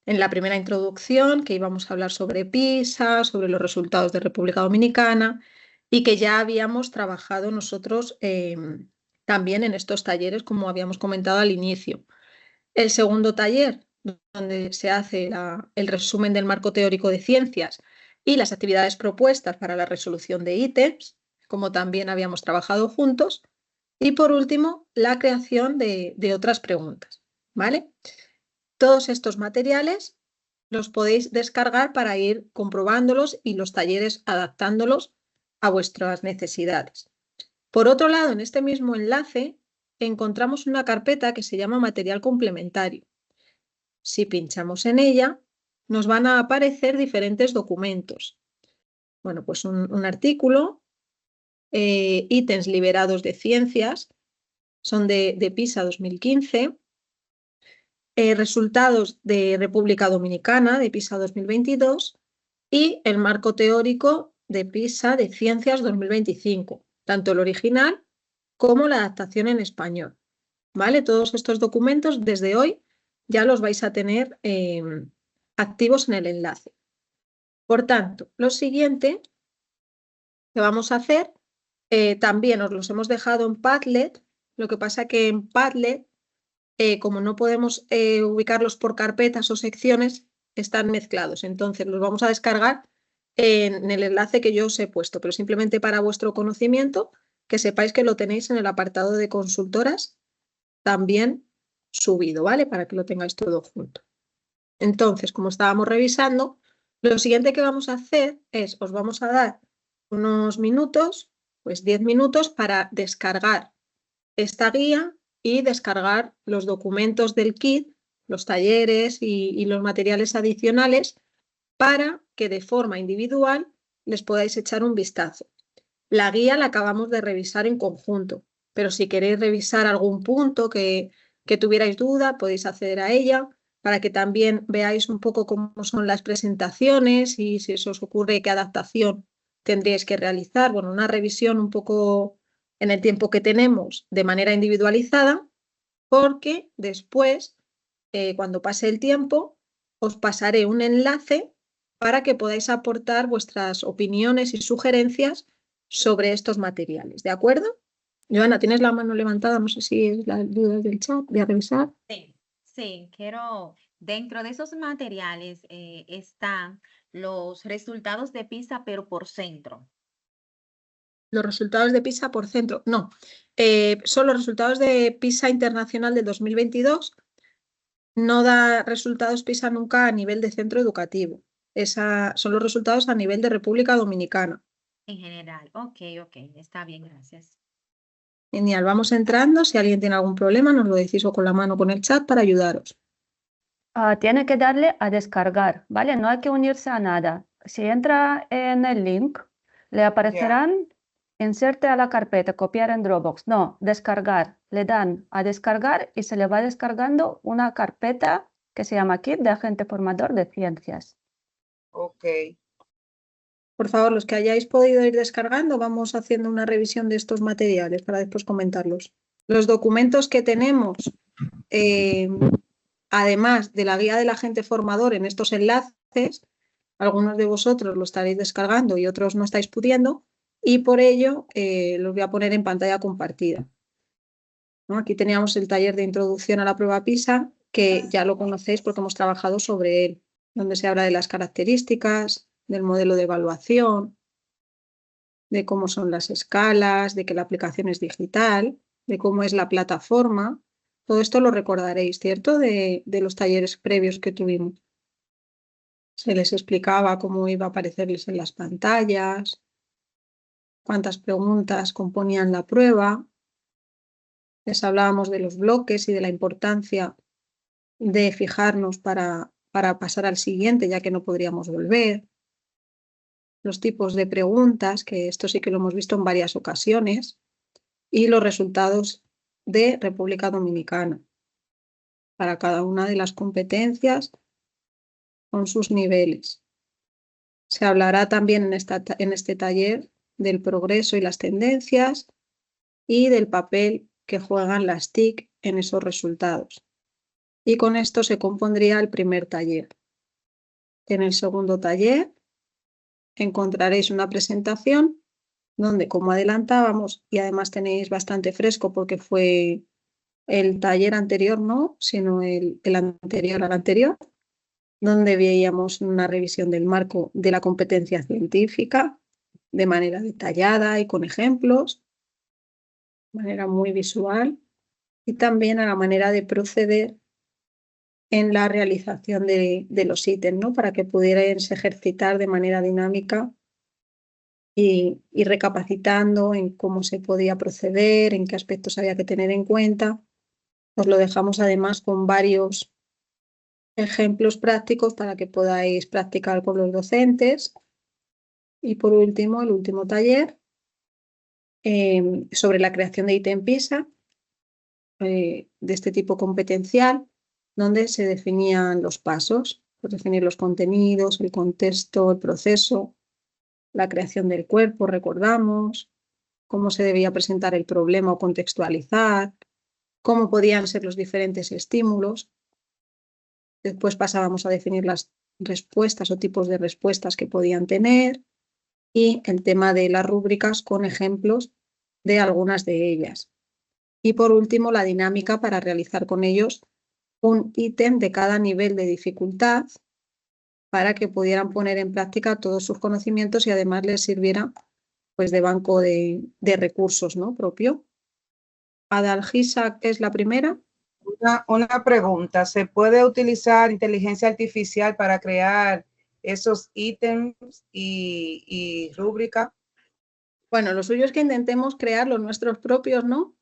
Speaker 2: En la primera introducción, que íbamos a hablar sobre PISA, sobre los resultados de República Dominicana, y que ya habíamos trabajado nosotros también en estos talleres, como habíamos comentado al inicio. El segundo taller, donde se hace el resumen del marco teórico de ciencias y las actividades propuestas para la resolución de ítems, como también habíamos trabajado juntos. Y por último, la creación de otras preguntas, ¿vale? Todos estos materiales los podéis descargar para ir comprobándolos y los talleres adaptándolos a vuestras necesidades. Por otro lado, en este mismo enlace encontramos una carpeta que se llama material complementario. Si pinchamos en ella, nos van a aparecer diferentes documentos. Bueno, pues un artículo, ítems liberados de ciencias, son de PISA 2015, resultados de República Dominicana de PISA 2022 y el marco teórico de PISA de Ciencias 2025, tanto el original como la adaptación en español. ¿Vale? Todos estos documentos desde hoy ya los vais a tener activos en el enlace. Por tanto, lo siguiente que vamos a hacer, también os los hemos dejado en Padlet, lo que pasa que en Padlet, como no podemos ubicarlos por carpetas o secciones, están mezclados. Entonces los vamos a descargar en el enlace que yo os he puesto, pero simplemente para vuestro conocimiento, que sepáis que lo tenéis en el apartado de consultoras también subido, ¿vale? Para que lo tengáis todo junto. Entonces, como estábamos revisando, lo siguiente que vamos a hacer es, os vamos a dar unos minutos, pues 10 minutos para descargar esta guía y descargar los documentos del kit, los talleres y los materiales adicionales para que de forma individual les podáis echar un vistazo. La guía la acabamos de revisar en conjunto, pero si queréis revisar algún punto que tuvierais duda, podéis acceder a ella para que también veáis un poco cómo son las presentaciones y si eso os ocurre, qué adaptación tendríais que realizar. Bueno, una revisión un poco en el tiempo que tenemos de manera individualizada, porque después, cuando pase el tiempo, os pasaré un enlace para que podáis aportar vuestras opiniones y sugerencias sobre estos materiales, ¿de acuerdo? Joana, tienes la mano levantada, no sé si es la duda del chat, voy a revisar.
Speaker 10: Sí, quiero, dentro de esos materiales están los resultados de PISA, pero por centro.
Speaker 2: Los resultados de PISA por centro, no, son los resultados de PISA Internacional de 2022, no da resultados PISA nunca a nivel de centro educativo, son los resultados a nivel de República Dominicana.
Speaker 10: En general, ok, está bien, gracias.
Speaker 2: Genial, vamos entrando, si alguien tiene algún problema nos lo decís o con la mano o con el chat para ayudaros.
Speaker 1: tiene que darle a descargar, ¿vale? No hay que unirse a nada. Si entra en el link, le aparecerán inserte a la carpeta, copiar en Dropbox. No, descargar. Le dan a descargar y se le va descargando una carpeta que se llama Kit de Agente Formador de Ciencias.
Speaker 3: Ok.
Speaker 2: Por favor, los que hayáis podido ir descargando, vamos haciendo una revisión de estos materiales para después comentarlos. Los documentos que tenemos, además de la guía del agente formador en estos enlaces, algunos de vosotros lo estaréis descargando y otros no estáis pudiendo, y por ello los voy a poner en pantalla compartida. ¿No? Aquí teníamos el taller de introducción a la prueba PISA, que ya lo conocéis porque hemos trabajado sobre él, donde se habla de las características, del modelo de evaluación, de cómo son las escalas, de que la aplicación es digital, de cómo es la plataforma. Todo esto lo recordaréis, ¿cierto? De los talleres previos que tuvimos. Se les explicaba cómo iba a aparecerles en las pantallas, cuántas preguntas componían la prueba. Les hablábamos de los bloques y de la importancia de fijarnos para pasar al siguiente, ya que no podríamos volver. Los tipos de preguntas, que esto sí que lo hemos visto en varias ocasiones, y los resultados de República Dominicana para cada una de las competencias con sus niveles. Se hablará también en este taller del progreso y las tendencias y del papel que juegan las TIC en esos resultados. Y con esto se compondría el primer taller. En el segundo taller encontraréis una presentación donde, como adelantábamos, y además tenéis bastante fresco porque fue el taller anterior, no, sino el anterior al anterior, donde veíamos una revisión del marco de la competencia científica de manera detallada y con ejemplos, de manera muy visual, y también a la manera de proceder en la realización de los ítems, ¿no? Para que pudierais ejercitar de manera dinámica y recapacitando en cómo se podía proceder, en qué aspectos había que tener en cuenta. Os lo dejamos además con varios ejemplos prácticos para que podáis practicar con los docentes. Y por último, el último taller sobre la creación de ítem PISA de este tipo competencial, donde se definían los pasos, definir los contenidos, el contexto, el proceso, la creación del cuerpo, recordamos, cómo se debía presentar el problema o contextualizar, cómo podían ser los diferentes estímulos. Después pasábamos a definir las respuestas o tipos de respuestas que podían tener y el tema de las rúbricas con ejemplos de algunas de ellas. Y por último, la dinámica para realizar con ellos un ítem de cada nivel de dificultad para que pudieran poner en práctica todos sus conocimientos y además les sirviera pues, de banco de recursos, ¿no? propio. Adalgisa, ¿qué es la primera?
Speaker 3: Una pregunta, ¿se puede utilizar inteligencia artificial para crear esos ítems y rúbrica?
Speaker 2: Bueno, lo suyo es que intentemos crear los nuestros propios, ¿no?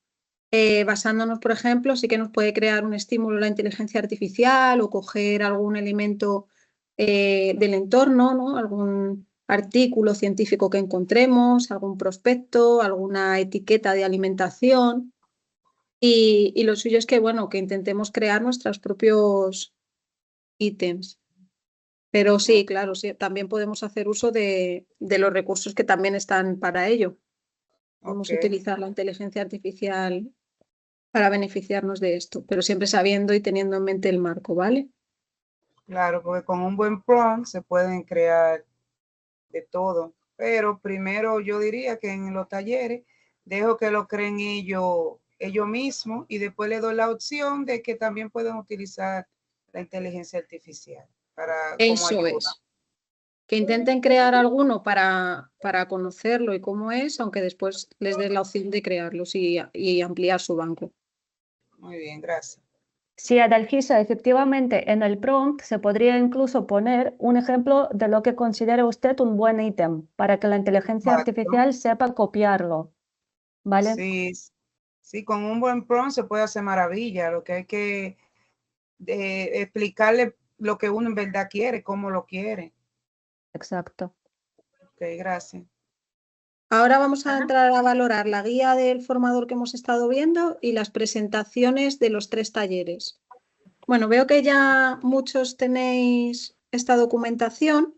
Speaker 2: Basándonos, por ejemplo, sí que nos puede crear un estímulo la inteligencia artificial o coger algún elemento del entorno, ¿no? Algún artículo científico que encontremos, algún prospecto, alguna etiqueta de alimentación. Y lo suyo es que, bueno, que intentemos crear nuestros propios ítems. Pero sí, claro, sí, también podemos hacer uso de los recursos que también están para ello. Vamos a utilizar la inteligencia artificial para beneficiarnos de esto, pero siempre sabiendo y teniendo en mente el marco, ¿vale?
Speaker 3: Claro, porque con un buen prompt se pueden crear de todo, pero primero yo diría que en los talleres dejo que lo creen ellos mismos y después le doy la opción de que también pueden utilizar la inteligencia artificial para como ayuda.
Speaker 2: Eso es. Que intenten crear alguno para conocerlo y cómo es, aunque después les des la opción de crearlos y ampliar su banco.
Speaker 3: Muy bien, gracias.
Speaker 1: Sí, Adalgisa, efectivamente, en el prompt se podría incluso poner un ejemplo de lo que considere usted un buen ítem para que la inteligencia artificial sepa copiarlo, ¿vale?
Speaker 3: Sí, sí, con un buen prompt se puede hacer maravilla. Lo que hay que explicarle lo que uno en verdad quiere, cómo lo quiere.
Speaker 1: Exacto.
Speaker 3: Ok, gracias.
Speaker 2: Ahora vamos a entrar a valorar la guía del formador que hemos estado viendo y las presentaciones de los 3 talleres. Bueno, veo que ya muchos tenéis esta documentación.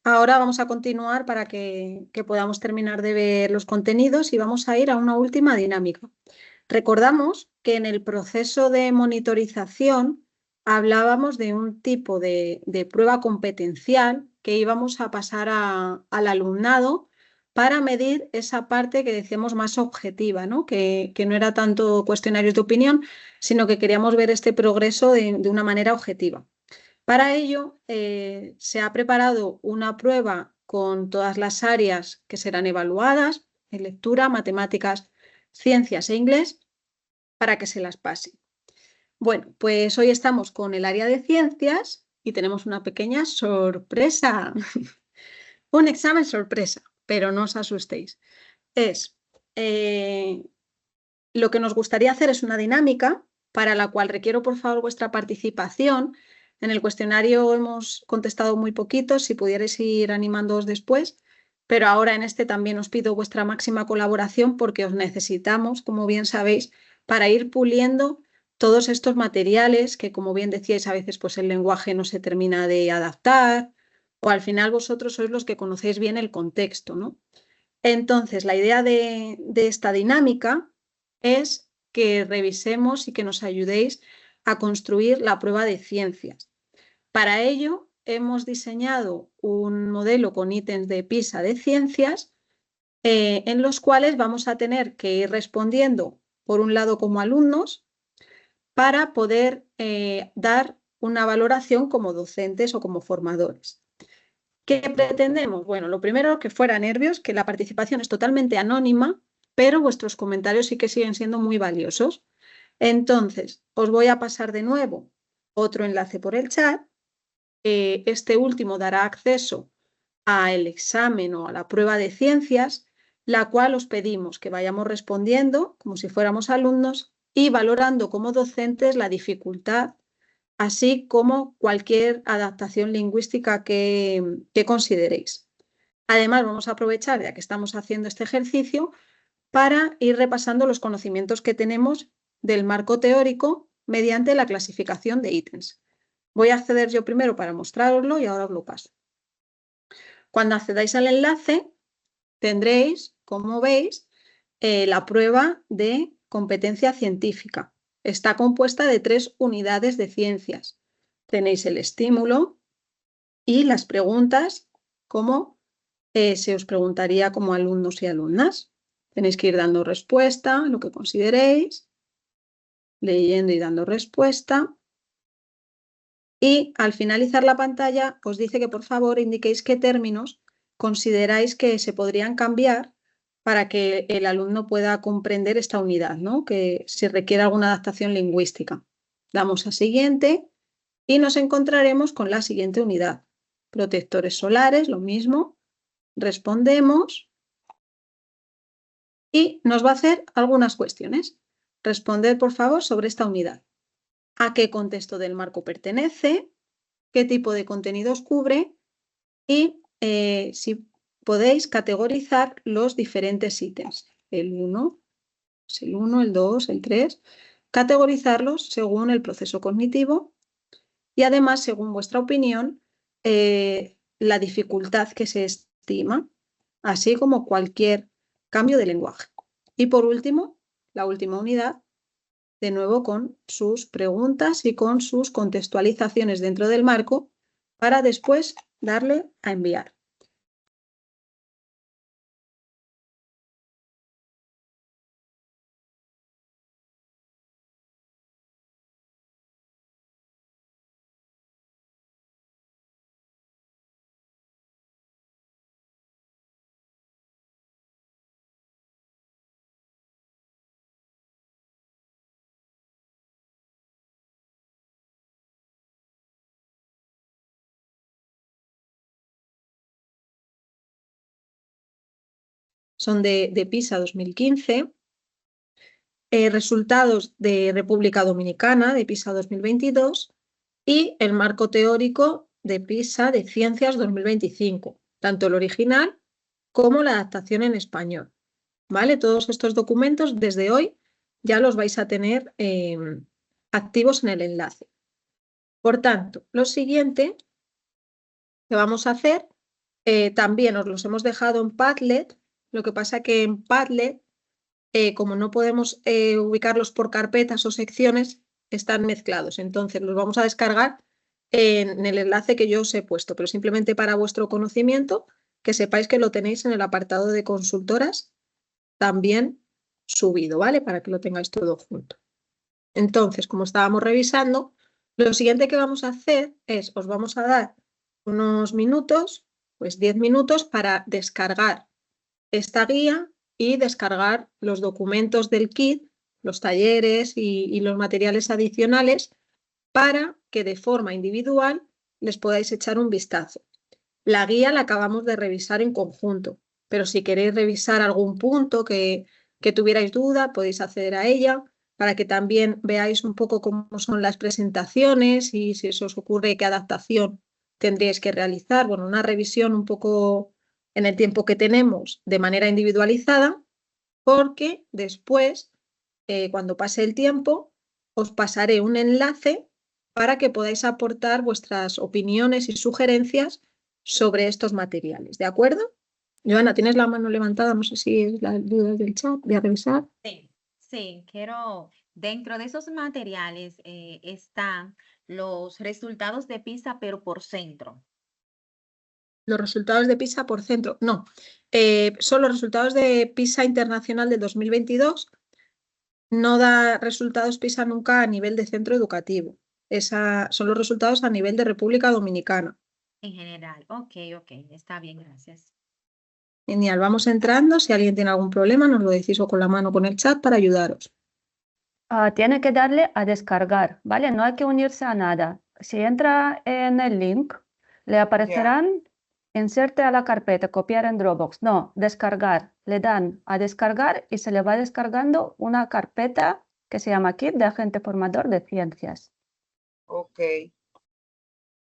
Speaker 2: Ahora vamos a continuar para que podamos terminar de ver los contenidos y vamos a ir a una última dinámica. Recordamos que en el proceso de monitorización hablábamos de un tipo de prueba competencial que íbamos a pasar al alumnado para medir esa parte que decíamos más objetiva, ¿no? Que no era tanto cuestionarios de opinión, sino que queríamos ver este progreso de una manera objetiva. Para ello, se ha preparado una prueba con todas las áreas que serán evaluadas, en lectura, matemáticas, ciencias e inglés, para que se las pase. Bueno, pues hoy estamos con el área de ciencias y tenemos una pequeña sorpresa. Un examen sorpresa, pero no os asustéis. Lo que nos gustaría hacer es una dinámica para la cual requiero, por favor, vuestra participación. En el cuestionario hemos contestado muy poquito, si pudierais ir animándoos después, pero ahora en este también os pido vuestra máxima colaboración porque os necesitamos, como bien sabéis, para ir puliendo todos estos materiales que, como bien decíais, a veces pues el lenguaje no se termina de adaptar o al final vosotros sois los que conocéis bien el contexto, ¿no? Entonces, la idea de esta dinámica es que revisemos y que nos ayudéis a construir la prueba de ciencias. Para ello, hemos diseñado un modelo con ítems de PISA de ciencias en los cuales vamos a tener que ir respondiendo, por un lado como alumnos, para poder dar una valoración como docentes o como formadores. ¿Qué pretendemos? Bueno, lo primero, que fuera nervios, que la participación es totalmente anónima, pero vuestros comentarios sí que siguen siendo muy valiosos. Entonces, os voy a pasar de nuevo otro enlace por el chat. Este último dará acceso al examen o a la prueba de ciencias, la cual os pedimos que vayamos respondiendo como si fuéramos alumnos y valorando como docentes la dificultad, así como cualquier adaptación lingüística que consideréis. Además, vamos a aprovechar, ya que estamos haciendo este ejercicio, para ir repasando los conocimientos que tenemos del marco teórico mediante la clasificación de ítems. Voy a acceder yo primero para mostraroslo y ahora os lo paso. Cuando accedáis al enlace, tendréis, como veis, la prueba de competencia científica. Está compuesta de 3 unidades de ciencias. Tenéis el estímulo y las preguntas, como se os preguntaría como alumnos y alumnas. Tenéis que ir dando respuesta a lo que consideréis, leyendo y dando respuesta. Y al finalizar la pantalla os dice que por favor indiquéis qué términos consideráis que se podrían cambiar para que el alumno pueda comprender esta unidad, ¿no? Que si requiere alguna adaptación lingüística. Damos a siguiente y nos encontraremos con la siguiente unidad. Protectores solares, lo mismo. Respondemos y nos va a hacer algunas cuestiones. Responded, por favor, sobre esta unidad. ¿A qué contexto del marco pertenece? ¿Qué tipo de contenidos cubre? Y si podéis categorizar los diferentes ítems. El 1, el 1, el 2, el 3. Categorizarlos según el proceso cognitivo y además, según vuestra opinión, la dificultad que se estima, así como cualquier cambio de lenguaje. Y por último, la última unidad, de nuevo con sus preguntas y con sus contextualizaciones dentro del marco para después darle a enviar. Son de PISA 2015, resultados de República Dominicana de PISA 2022 y el marco teórico de PISA de Ciencias 2025, tanto el original como la adaptación en español. ¿Vale? Todos estos documentos desde hoy ya los vais a tener activos en el enlace. Por tanto, lo siguiente que vamos a hacer, también os los hemos dejado en Padlet, lo que pasa que en Padlet, como no podemos ubicarlos por carpetas o secciones, están mezclados. Entonces los vamos a descargar en el enlace que yo os he puesto, pero simplemente para vuestro conocimiento, que sepáis que lo tenéis en el apartado de consultoras también subido, ¿vale? Para que lo tengáis todo junto. Entonces, como estábamos revisando, lo siguiente que vamos a hacer es, os vamos a dar unos minutos, pues 10 minutos para descargar esta guía y descargar los documentos del kit, los talleres y los materiales adicionales para que de forma individual les podáis echar un vistazo. La guía la acabamos de revisar en conjunto, pero si queréis revisar algún punto que tuvierais duda, podéis acceder a ella para que también veáis un poco cómo son las presentaciones y si se os ocurre qué adaptación tendríais que realizar. Bueno, una revisión un poco en el tiempo que tenemos de manera individualizada, porque después, cuando pase el tiempo, os pasaré un enlace para que podáis aportar vuestras opiniones y sugerencias sobre estos materiales, ¿de acuerdo? Joana, tienes la mano levantada, no sé si es la duda del chat, voy a revisar.
Speaker 10: Sí, quiero, dentro de esos materiales están los resultados de PISA, pero por centro.
Speaker 2: Los resultados de PISA por centro, no, son los resultados de PISA Internacional de 2022, no da resultados PISA nunca a nivel de centro educativo, son los resultados a nivel de República Dominicana.
Speaker 10: En general, ok, está bien, gracias.
Speaker 2: Genial, vamos entrando, si alguien tiene algún problema nos lo decís o con la mano o con el chat para ayudaros.
Speaker 1: Tiene que darle a descargar, ¿vale? No hay que unirse a nada. Si entra en el link, le aparecerán inserte a la carpeta, copiar en Dropbox. No, descargar. Le dan a descargar y se le va descargando una carpeta que se llama Kit de Agente Formador de Ciencias.
Speaker 3: Ok.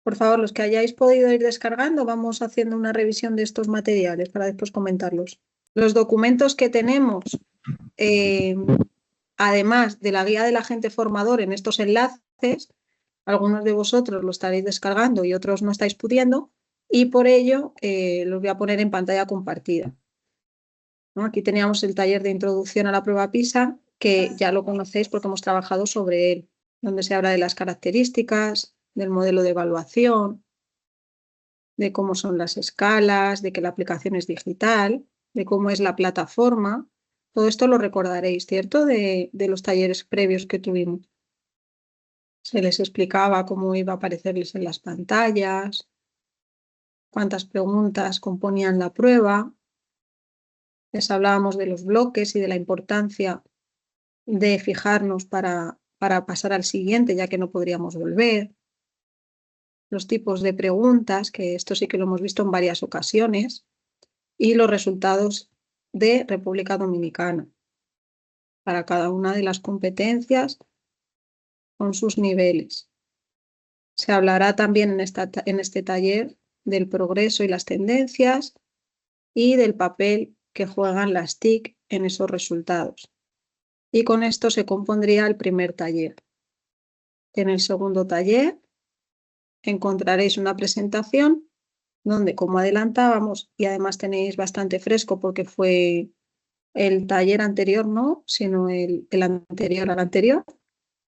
Speaker 2: Por favor, los que hayáis podido ir descargando, vamos haciendo una revisión de estos materiales para después comentarlos. Los documentos que tenemos, además de la guía del agente formador en estos enlaces, algunos de vosotros lo estaréis descargando y otros no estáis pudiendo, y por ello los voy a poner en pantalla compartida. ¿No? Aquí teníamos el taller de introducción a la prueba PISA, que ya lo conocéis porque hemos trabajado sobre él, donde se habla de las características, del modelo de evaluación, de cómo son las escalas, de que la aplicación es digital, de cómo es la plataforma. Todo esto lo recordaréis, ¿cierto? De los talleres previos que tuvimos. Se les explicaba cómo iba a aparecerles en las pantallas, cuántas preguntas componían la prueba. Les hablábamos de los bloques y de la importancia de fijarnos para pasar al siguiente, ya que no podríamos volver. Los tipos de preguntas, que esto sí que lo hemos visto en varias ocasiones, y los resultados de República Dominicana para cada una de las competencias con sus niveles. Se hablará también en este taller del progreso y las tendencias y del papel que juegan las TIC en esos resultados. Y con esto se compondría el primer taller. En el segundo taller encontraréis una presentación donde, como adelantábamos, y además tenéis bastante fresco porque fue el taller anterior, no, sino el anterior al anterior,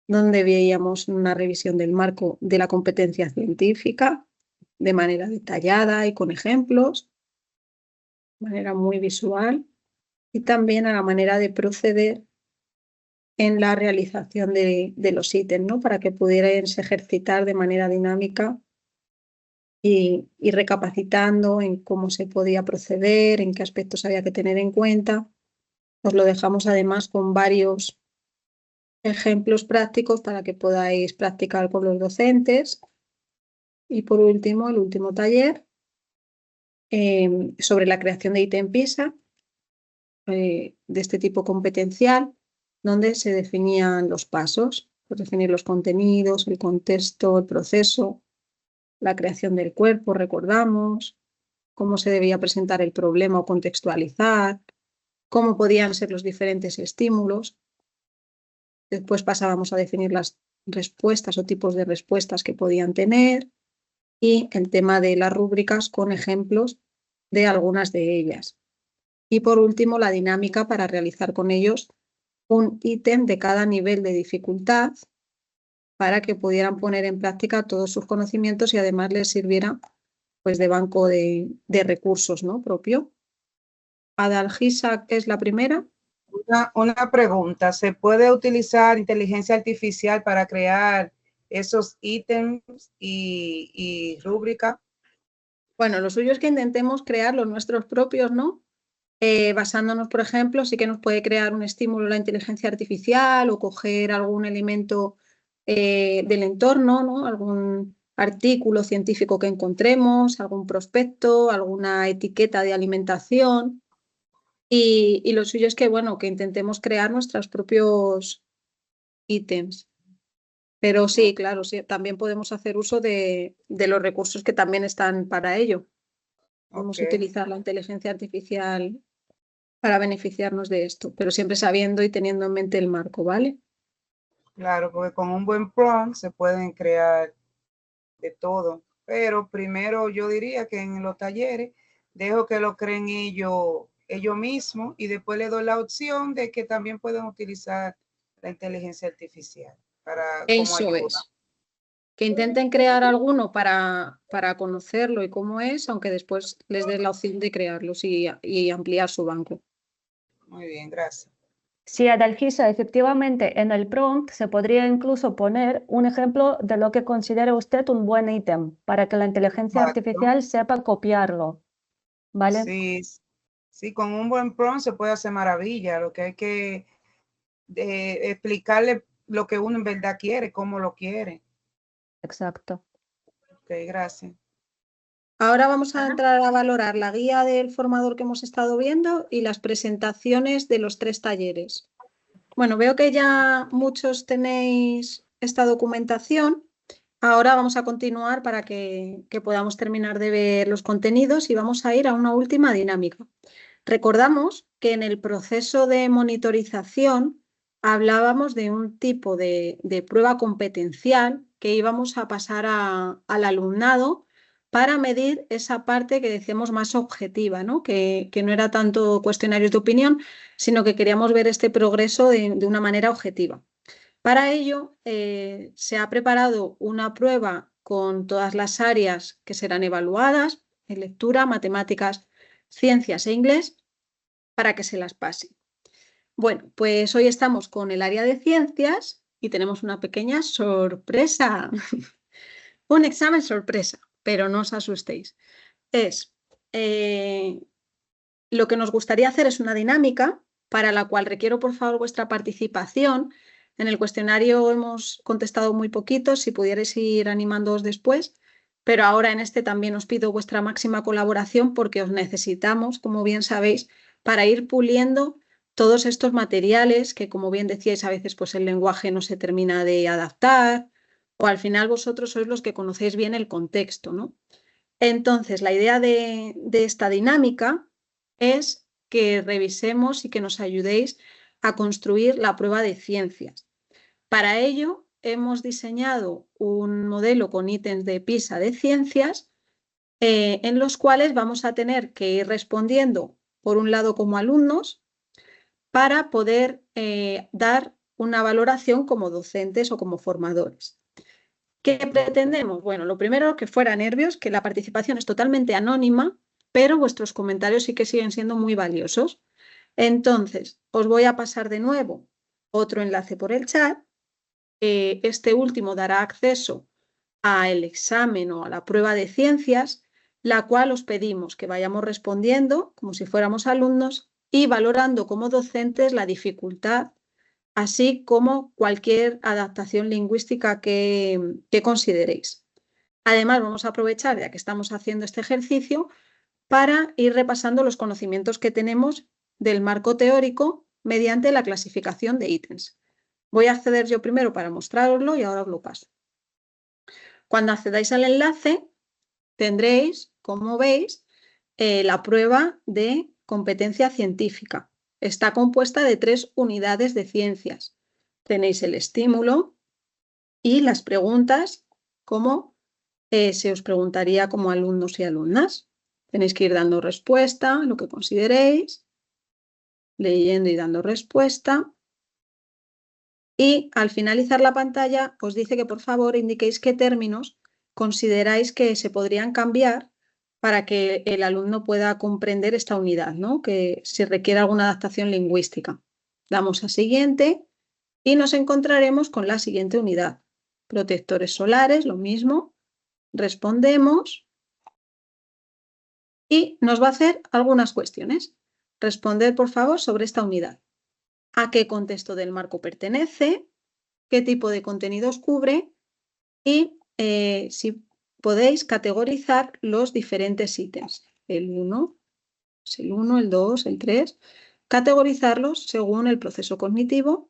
Speaker 2: donde veíamos una revisión del marco de la competencia científica de manera detallada y con ejemplos, de manera muy visual, y también a la manera de proceder en la realización de los ítems, ¿no? Para que pudierais ejercitar de manera dinámica y recapacitando en cómo se podía proceder, en qué aspectos había que tener en cuenta. Os lo dejamos además con varios ejemplos prácticos para que podáis practicar con los docentes. Y por último, el último taller sobre la creación de ítem PISA, de este tipo competencial, donde se definían los pasos Pues definir los contenidos, el contexto, el proceso, la creación del cuerpo, recordamos, cómo se debía presentar el problema o contextualizar, cómo podían ser los diferentes estímulos. Después pasábamos a definir las respuestas o tipos de respuestas que podían tener y el tema de las rúbricas con ejemplos de algunas de ellas. Y por último, la dinámica para realizar con ellos un ítem de cada nivel de dificultad para que pudieran poner en práctica todos sus conocimientos y además les sirviera pues, de banco de recursos, ¿no? propio. Adalgisa, ¿qué es la primera?
Speaker 3: Una pregunta, ¿se puede utilizar inteligencia artificial para crear esos ítems y rúbrica?
Speaker 2: Bueno, lo suyo es que intentemos crear los nuestros propios, ¿no? Basándonos, por ejemplo, sí que nos puede crear un estímulo la inteligencia artificial o coger algún elemento del entorno, ¿no? Algún artículo científico que encontremos, algún prospecto, alguna etiqueta de alimentación. Y lo suyo es que, bueno, que intentemos crear nuestros propios ítems. Pero sí, claro, sí, también podemos hacer uso de los recursos que también están para ello. Podemos utilizar la inteligencia artificial para beneficiarnos de esto, pero siempre sabiendo y teniendo en mente el marco, ¿vale?
Speaker 3: Claro, porque con un buen prompt se pueden crear de todo, pero primero yo diría que en los talleres dejo que lo creen ellos mismos y después le doy la opción de que también pueden utilizar la inteligencia artificial para como ayuda.
Speaker 2: Eso es. Que intenten crear alguno para conocerlo y cómo es, aunque después les des la opción de crearlos y ampliar su banco.
Speaker 3: Muy bien, gracias.
Speaker 1: Sí, Adalgisa, efectivamente, en el prompt se podría incluso poner un ejemplo de lo que considere usted un buen ítem para que la inteligencia artificial sepa copiarlo, ¿vale?
Speaker 3: Sí, sí, con un buen prompt se puede hacer maravilla. Lo que hay que explicarle lo que uno en verdad quiere, cómo lo quiere.
Speaker 1: Exacto.
Speaker 3: Ok, gracias.
Speaker 2: Ahora vamos a entrar a valorar la guía del formador que hemos estado viendo y las presentaciones de los 3 talleres. Bueno, veo que ya muchos tenéis esta documentación. Ahora vamos a continuar para que podamos terminar de ver los contenidos y vamos a ir a una última dinámica. Recordamos que en el proceso de monitorización hablábamos de un tipo de prueba competencial que íbamos a pasar al alumnado para medir esa parte que decíamos más objetiva, ¿no? Que no era tanto cuestionarios de opinión, sino que queríamos ver este progreso de una manera objetiva. Para ello, se ha preparado una prueba con todas las áreas que serán evaluadas, en lectura, matemáticas, ciencias e inglés, para que se las pase. Bueno, pues hoy estamos con el área de ciencias y tenemos una pequeña sorpresa. Un examen sorpresa, pero no os asustéis. Lo que nos gustaría hacer es una dinámica para la cual requiero, por favor, vuestra participación. En el cuestionario hemos contestado muy poquito, si pudierais ir animándoos después, pero ahora en este también os pido vuestra máxima colaboración porque os necesitamos, como bien sabéis, para ir puliendo todos estos materiales que, como bien decíais, a veces pues el lenguaje no se termina de adaptar o al final vosotros sois los que conocéis bien el contexto, ¿no? Entonces, la idea de esta dinámica es que revisemos y que nos ayudéis a construir la prueba de ciencias. Para ello, hemos diseñado un modelo con ítems de PISA de ciencias en los cuales vamos a tener que ir respondiendo, por un lado como alumnos, para poder dar una valoración como docentes o como formadores. ¿Qué pretendemos? Bueno, lo primero, que fuera nervios, que la participación es totalmente anónima, pero vuestros comentarios sí que siguen siendo muy valiosos. Entonces, os voy a pasar de nuevo otro enlace por el chat. Este último dará acceso al examen o a la prueba de ciencias, la cual os pedimos que vayamos respondiendo como si fuéramos alumnos y valorando como docentes la dificultad, así como cualquier adaptación lingüística que consideréis. Además, vamos a aprovechar, ya que estamos haciendo este ejercicio, para ir repasando los conocimientos que tenemos del marco teórico mediante la clasificación de ítems. Voy a acceder yo primero para mostraroslo y ahora os lo paso. Cuando accedáis al enlace, tendréis, como veis, la prueba de competencia científica. Está compuesta de 3 unidades de ciencias. Tenéis el estímulo y las preguntas como se os preguntaría como alumnos y alumnas. Tenéis que ir dando respuesta, lo que consideréis, leyendo y dando respuesta. Y al finalizar la pantalla os dice que por favor indiquéis qué términos consideráis que se podrían cambiar para que el alumno pueda comprender esta unidad, ¿no? Que si requiere alguna adaptación lingüística. Damos a siguiente y nos encontraremos con la siguiente unidad. Protectores solares, lo mismo. Respondemos y nos va a hacer algunas cuestiones. Responder, por favor, sobre esta unidad. ¿A qué contexto del marco pertenece? ¿Qué tipo de contenidos cubre? Y si podéis categorizar los diferentes ítems. El 1, el 1, el 2, el 3. Categorizarlos según el proceso cognitivo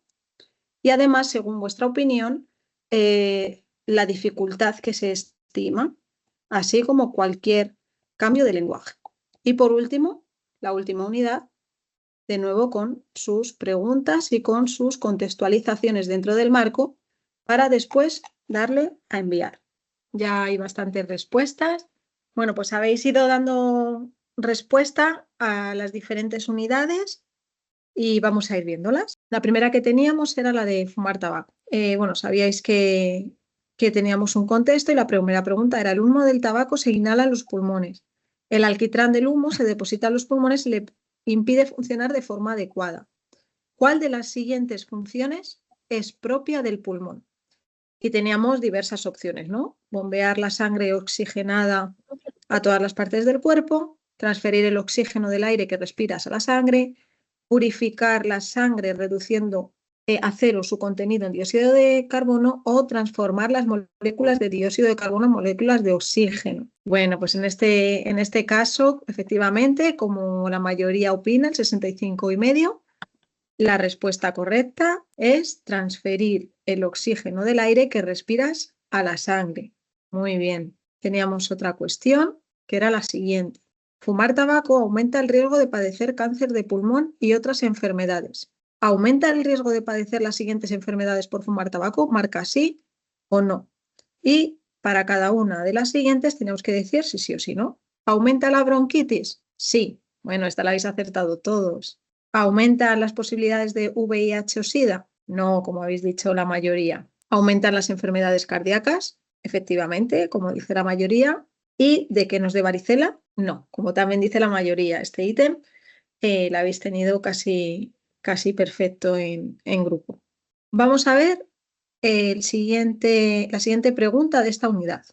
Speaker 2: y además, según vuestra opinión, la dificultad que se estima, así como cualquier cambio de lenguaje. Y por último, la última unidad, de nuevo con sus preguntas y con sus contextualizaciones dentro del marco para después darle a enviar. Ya hay bastantes respuestas. Bueno, pues habéis ido dando respuesta a las diferentes unidades y vamos a ir viéndolas. La primera que teníamos era la de fumar tabaco. Bueno, sabíais que teníamos un contexto y la primera pregunta era: el humo del tabaco se inhala en los pulmones. El alquitrán del humo se deposita en los pulmones y le impide funcionar de forma adecuada. ¿Cuál de las siguientes funciones es propia del pulmón? Y teníamos diversas opciones, ¿no? Bombear la sangre oxigenada a todas las partes del cuerpo, transferir el oxígeno del aire que respiras a la sangre, purificar la sangre reduciendo a cero su contenido en dióxido de carbono o transformar las moléculas de dióxido de carbono en moléculas de oxígeno. Bueno, pues en este caso, efectivamente, como la mayoría opina, el 65,5%, la respuesta correcta es transferir el oxígeno del aire que respiras a la sangre. Muy bien. Teníamos otra cuestión que era la siguiente. Fumar tabaco aumenta el riesgo de padecer cáncer de pulmón y otras enfermedades. ¿Aumenta el riesgo de padecer las siguientes enfermedades por fumar tabaco? Marca sí o no. Y para cada una de las siguientes tenemos que decir si sí o si no. ¿Aumenta la bronquitis? Sí. Bueno, esta la habéis acertado todos. ¿Aumentan las posibilidades de VIH o SIDA? No, como habéis dicho la mayoría. ¿Aumentan las enfermedades cardíacas? Efectivamente, como dice la mayoría. ¿Y de que nos dé varicela? No, como también dice la mayoría. Este ítem la habéis tenido casi perfecto en grupo. Vamos a ver la siguiente pregunta de esta unidad.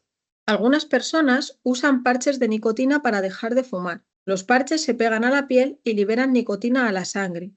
Speaker 2: Algunas personas usan parches de nicotina para dejar de fumar. Los parches se pegan a la piel y liberan nicotina a la sangre.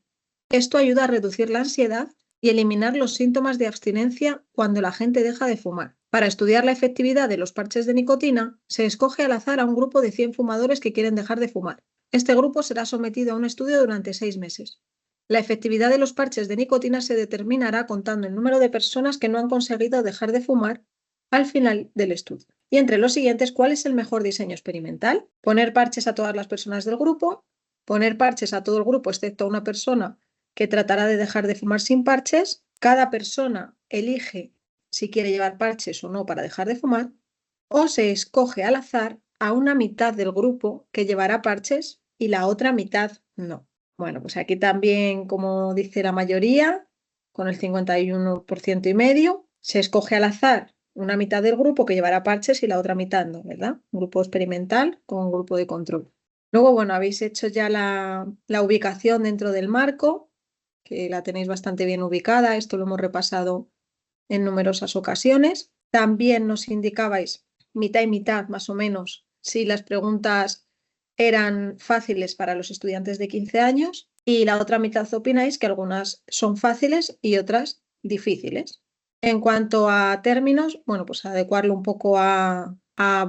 Speaker 2: Esto ayuda a reducir la ansiedad y eliminar los síntomas de abstinencia cuando la gente deja de fumar. Para estudiar la efectividad de los parches de nicotina, se escoge al azar a un grupo de 100 fumadores que quieren dejar de fumar. Este grupo será sometido a un estudio durante 6 meses. La efectividad de los parches de nicotina se determinará contando el número de personas que no han conseguido dejar de fumar al final del estudio. Y entre los siguientes, ¿cuál es el mejor diseño experimental? Poner parches a todas las personas del grupo, poner parches a todo el grupo excepto a una persona que tratará de dejar de fumar sin parches. Cada persona elige si quiere llevar parches o no para dejar de fumar, o se escoge al azar a una mitad del grupo que llevará parches y la otra mitad no. Bueno, pues aquí también, como dice la mayoría, con el 51,5%, se escoge al azar una mitad del grupo que llevará parches y la otra mitad no, ¿verdad? Un grupo experimental con un grupo de control. Luego, bueno, habéis hecho ya la ubicación dentro del marco, que la tenéis bastante bien ubicada. Esto lo hemos repasado en numerosas ocasiones. También nos indicabais mitad y mitad, más o menos, si las preguntas eran fáciles para los estudiantes de 15 años y la otra mitad opináis que algunas son fáciles y otras difíciles. En cuanto a términos, bueno, pues adecuarlo un poco a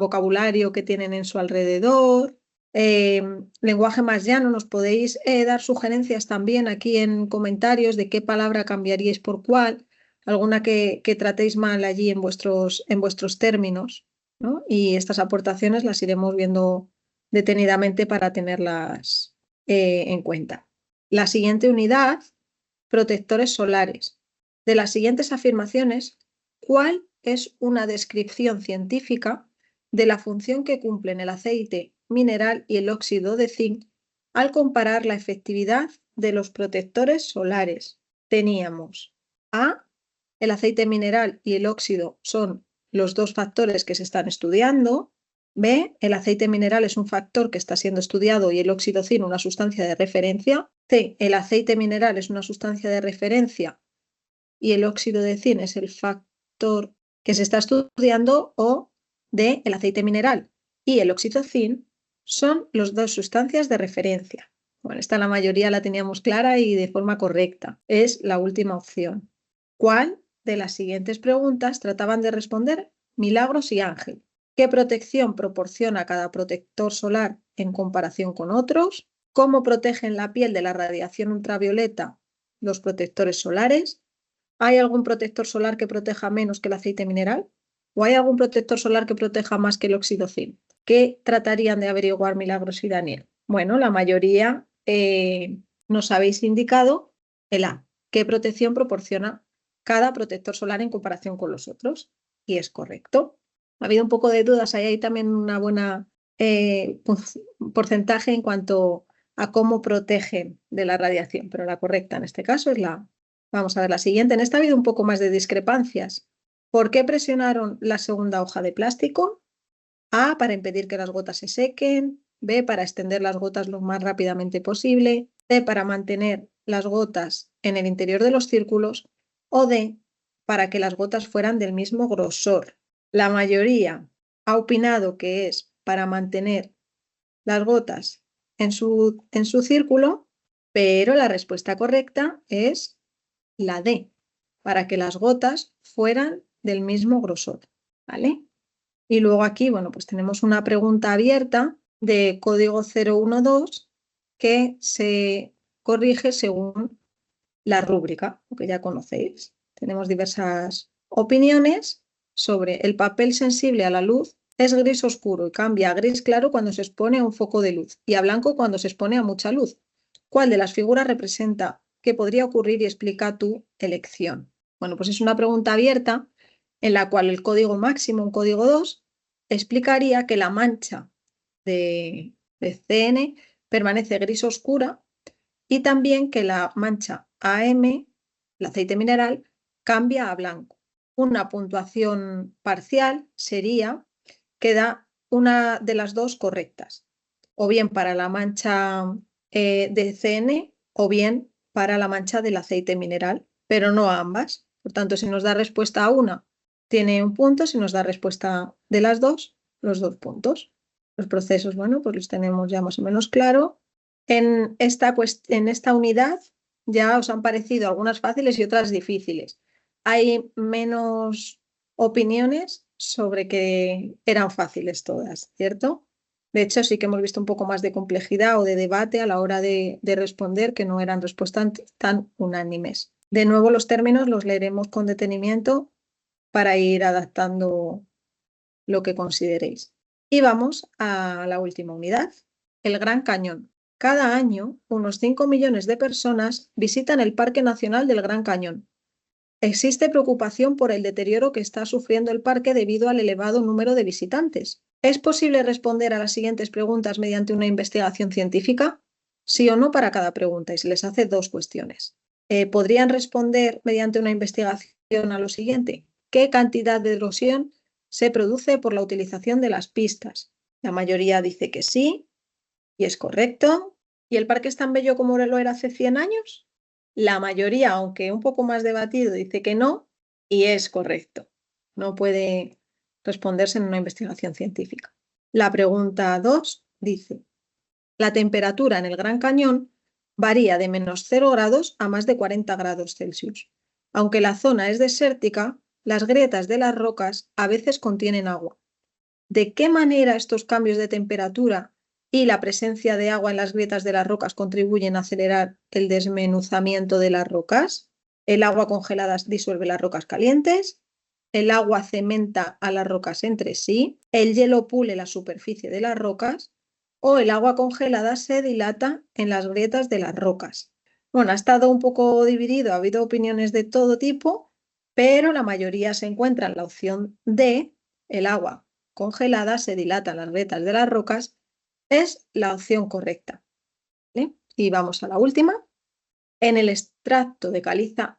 Speaker 2: vocabulario que tienen en su alrededor. Lenguaje más llano, nos podéis dar sugerencias también aquí en comentarios de qué palabra cambiaríais por cuál alguna que tratéis mal allí en vuestros términos, ¿no? Y estas aportaciones las iremos viendo detenidamente para tenerlas en cuenta. La siguiente unidad, protectores solares. De las siguientes afirmaciones, ¿cuál es una descripción científica de la función que cumplen el aceite mineral y el óxido de zinc al comparar la efectividad de los protectores solares? Teníamos A, el aceite mineral y el óxido son los dos factores que se están estudiando. B, el aceite mineral es un factor que está siendo estudiado y el óxido zinc una sustancia de referencia. C, el aceite mineral es una sustancia de referencia y el óxido de zinc es el factor que se está estudiando. O D, el aceite mineral y el óxido zinc son las dos sustancias de referencia. Bueno, esta la mayoría la teníamos clara y de forma correcta. Es la última opción. ¿Cuál de las siguientes preguntas trataban de responder Milagros y Ángel? ¿Qué protección proporciona cada protector solar en comparación con otros? ¿Cómo protegen la piel de la radiación ultravioleta los protectores solares? ¿Hay algún protector solar que proteja menos que el aceite mineral? ¿O hay algún protector solar que proteja más que el óxido zinc? ¿Qué tratarían de averiguar Milagros y Daniel? Bueno, la mayoría nos habéis indicado el A. ¿Qué protección proporciona cada protector solar en comparación con los otros? Y es correcto. Ha habido un poco de dudas, hay también una buena porcentaje en cuanto a cómo protegen de la radiación, pero la correcta en este caso es la A. Vamos a ver la siguiente. En esta ha habido un poco más de discrepancias. ¿Por qué presionaron la segunda hoja de plástico? A, para impedir que las gotas se sequen. B, para extender las gotas lo más rápidamente posible. C, para mantener las gotas en el interior de los círculos. O D, para que las gotas fueran del mismo grosor. La mayoría ha opinado que es para mantener las gotas en su círculo, pero la respuesta correcta es la D, para que las gotas fueran del mismo grosor, ¿vale? Y luego aquí, bueno, pues tenemos una pregunta abierta de código 012 que se corrige según la rúbrica, lo que ya conocéis. Tenemos diversas opiniones sobre el papel sensible a la luz. Es gris oscuro y cambia a gris claro cuando se expone a un foco de luz y a blanco cuando se expone a mucha luz. ¿Cuál de las figuras representa qué podría ocurrir y explica tu elección? Bueno, pues es una pregunta abierta en la cual el código máximo, un código 2, explicaría que la mancha de CN permanece gris oscura y también que la mancha AM, el aceite mineral, cambia a blanco. Una puntuación parcial sería que da una de las dos correctas, o bien para la mancha de CN o bien para la mancha del aceite mineral, pero no a ambas. Por tanto, si nos da respuesta a una, tiene un punto, si nos da respuesta de las dos, los 2 puntos. Los procesos, bueno, pues los tenemos ya más o menos claro. En esta unidad ya os han parecido algunas fáciles y otras difíciles. Hay menos opiniones sobre que eran fáciles todas, ¿cierto? De hecho, sí que hemos visto un poco más de complejidad o de debate a la hora de responder, que no eran respuestas tan unánimes. De nuevo, los términos los leeremos con detenimiento para ir adaptando lo que consideréis. Y vamos a la última unidad, el Gran Cañón. Cada año, unos 5 millones de personas visitan el Parque Nacional del Gran Cañón. Existe preocupación por el deterioro que está sufriendo el parque debido al elevado número de visitantes. ¿Es posible responder a las siguientes preguntas mediante una investigación científica? Sí o no para cada pregunta, y se les hace 2 cuestiones. ¿Podrían responder mediante una investigación a lo siguiente? ¿Qué cantidad de erosión se produce por la utilización de las pistas? La mayoría dice que sí, y es correcto. ¿Y el parque es tan bello como lo era hace 100 años? La mayoría, aunque un poco más debatido, dice que no, y es correcto. No puede responderse en una investigación científica. La pregunta 2 dice: la temperatura en el Gran Cañón varía de menos 0 grados a más de 40 grados Celsius. Aunque la zona es desértica, las grietas de las rocas a veces contienen agua. ¿De qué manera estos cambios de temperatura y la presencia de agua en las grietas de las rocas contribuyen a acelerar el desmenuzamiento de las rocas? El agua congelada disuelve las rocas calientes. El agua cementa a las rocas entre sí. El hielo pule la superficie de las rocas. O el agua congelada se dilata en las grietas de las rocas. Bueno, ha estado un poco dividido, ha habido opiniones de todo tipo, pero la mayoría se encuentra en la opción D, el agua congelada se dilata en las grietas de las rocas, es la opción correcta. ¿Vale? Y vamos a la última. En el extracto de caliza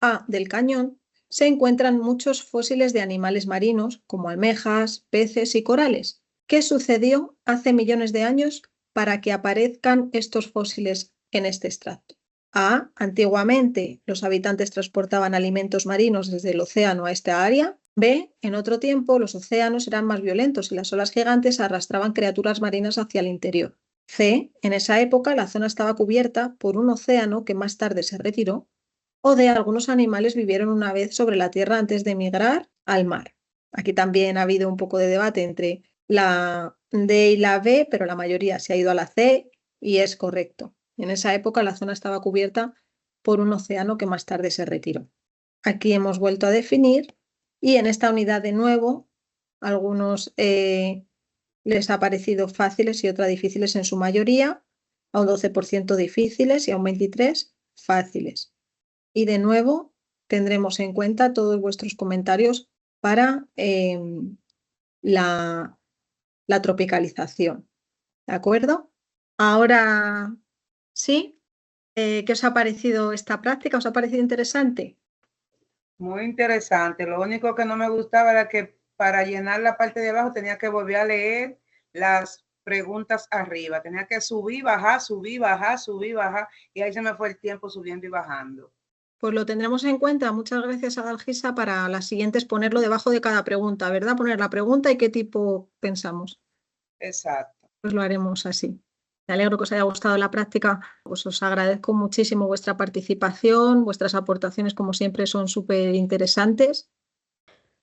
Speaker 2: A del cañón se encuentran muchos fósiles de animales marinos, como almejas, peces y corales. ¿Qué sucedió hace millones de años para que aparezcan estos fósiles en este extracto? A. Antiguamente los habitantes transportaban alimentos marinos desde el océano a esta área. B. En otro tiempo los océanos eran más violentos y las olas gigantes arrastraban criaturas marinas hacia el interior. C. En esa época la zona estaba cubierta por un océano que más tarde se retiró. O D. Algunos animales vivieron una vez sobre la tierra antes de emigrar al mar. Aquí también ha habido un poco de debate entre la D y la B, pero la mayoría se ha ido a la C y es correcto. En esa época la zona estaba cubierta por un océano que más tarde se retiró. Aquí hemos vuelto a definir y en esta unidad de nuevo algunos les ha parecido fáciles y otras difíciles en su mayoría, a un 12% difíciles y a un 23% fáciles. Y de nuevo tendremos en cuenta todos vuestros comentarios para la tropicalización. ¿De acuerdo? Ahora sí, ¿qué os ha parecido esta práctica? ¿Os ha parecido interesante?
Speaker 3: Muy interesante. Lo único que no me gustaba era que para llenar la parte de abajo tenía que volver a leer las preguntas arriba. Tenía que subir, bajar, subir, bajar, subir, bajar. Y ahí se me fue el tiempo subiendo y bajando.
Speaker 2: Pues lo tendremos en cuenta. Muchas gracias a Dalgisa para las siguientes ponerlo debajo de cada pregunta, ¿verdad? Poner la pregunta y qué tipo pensamos.
Speaker 3: Exacto.
Speaker 2: Pues lo haremos así. Me alegro que os haya gustado la práctica. Pues os agradezco muchísimo vuestra participación. Vuestras aportaciones, como siempre, son súper interesantes.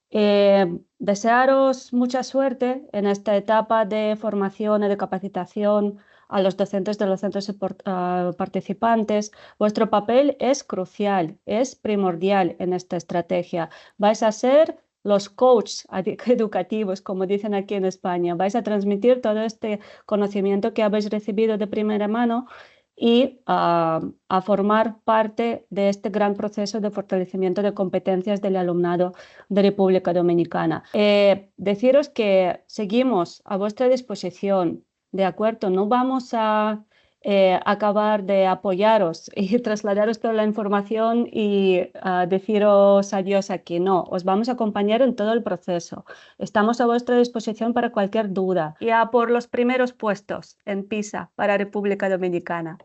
Speaker 1: Desearos mucha suerte en esta etapa de formación y de capacitación a los docentes de los centros participantes. Vuestro papel es crucial, es primordial en esta estrategia. Vais a ser los coaches educativos, como dicen aquí en España. Vais a transmitir todo este conocimiento que habéis recibido de primera mano y a formar parte de este gran proceso de fortalecimiento de competencias del alumnado de República Dominicana. Deciros que seguimos a vuestra disposición, ¿de acuerdo? No vamos a acabar de apoyaros y trasladaros toda la información y deciros adiós aquí. No, os vamos a acompañar en todo el proceso. Estamos a vuestra disposición para cualquier duda y a por los primeros puestos en PISA para República Dominicana.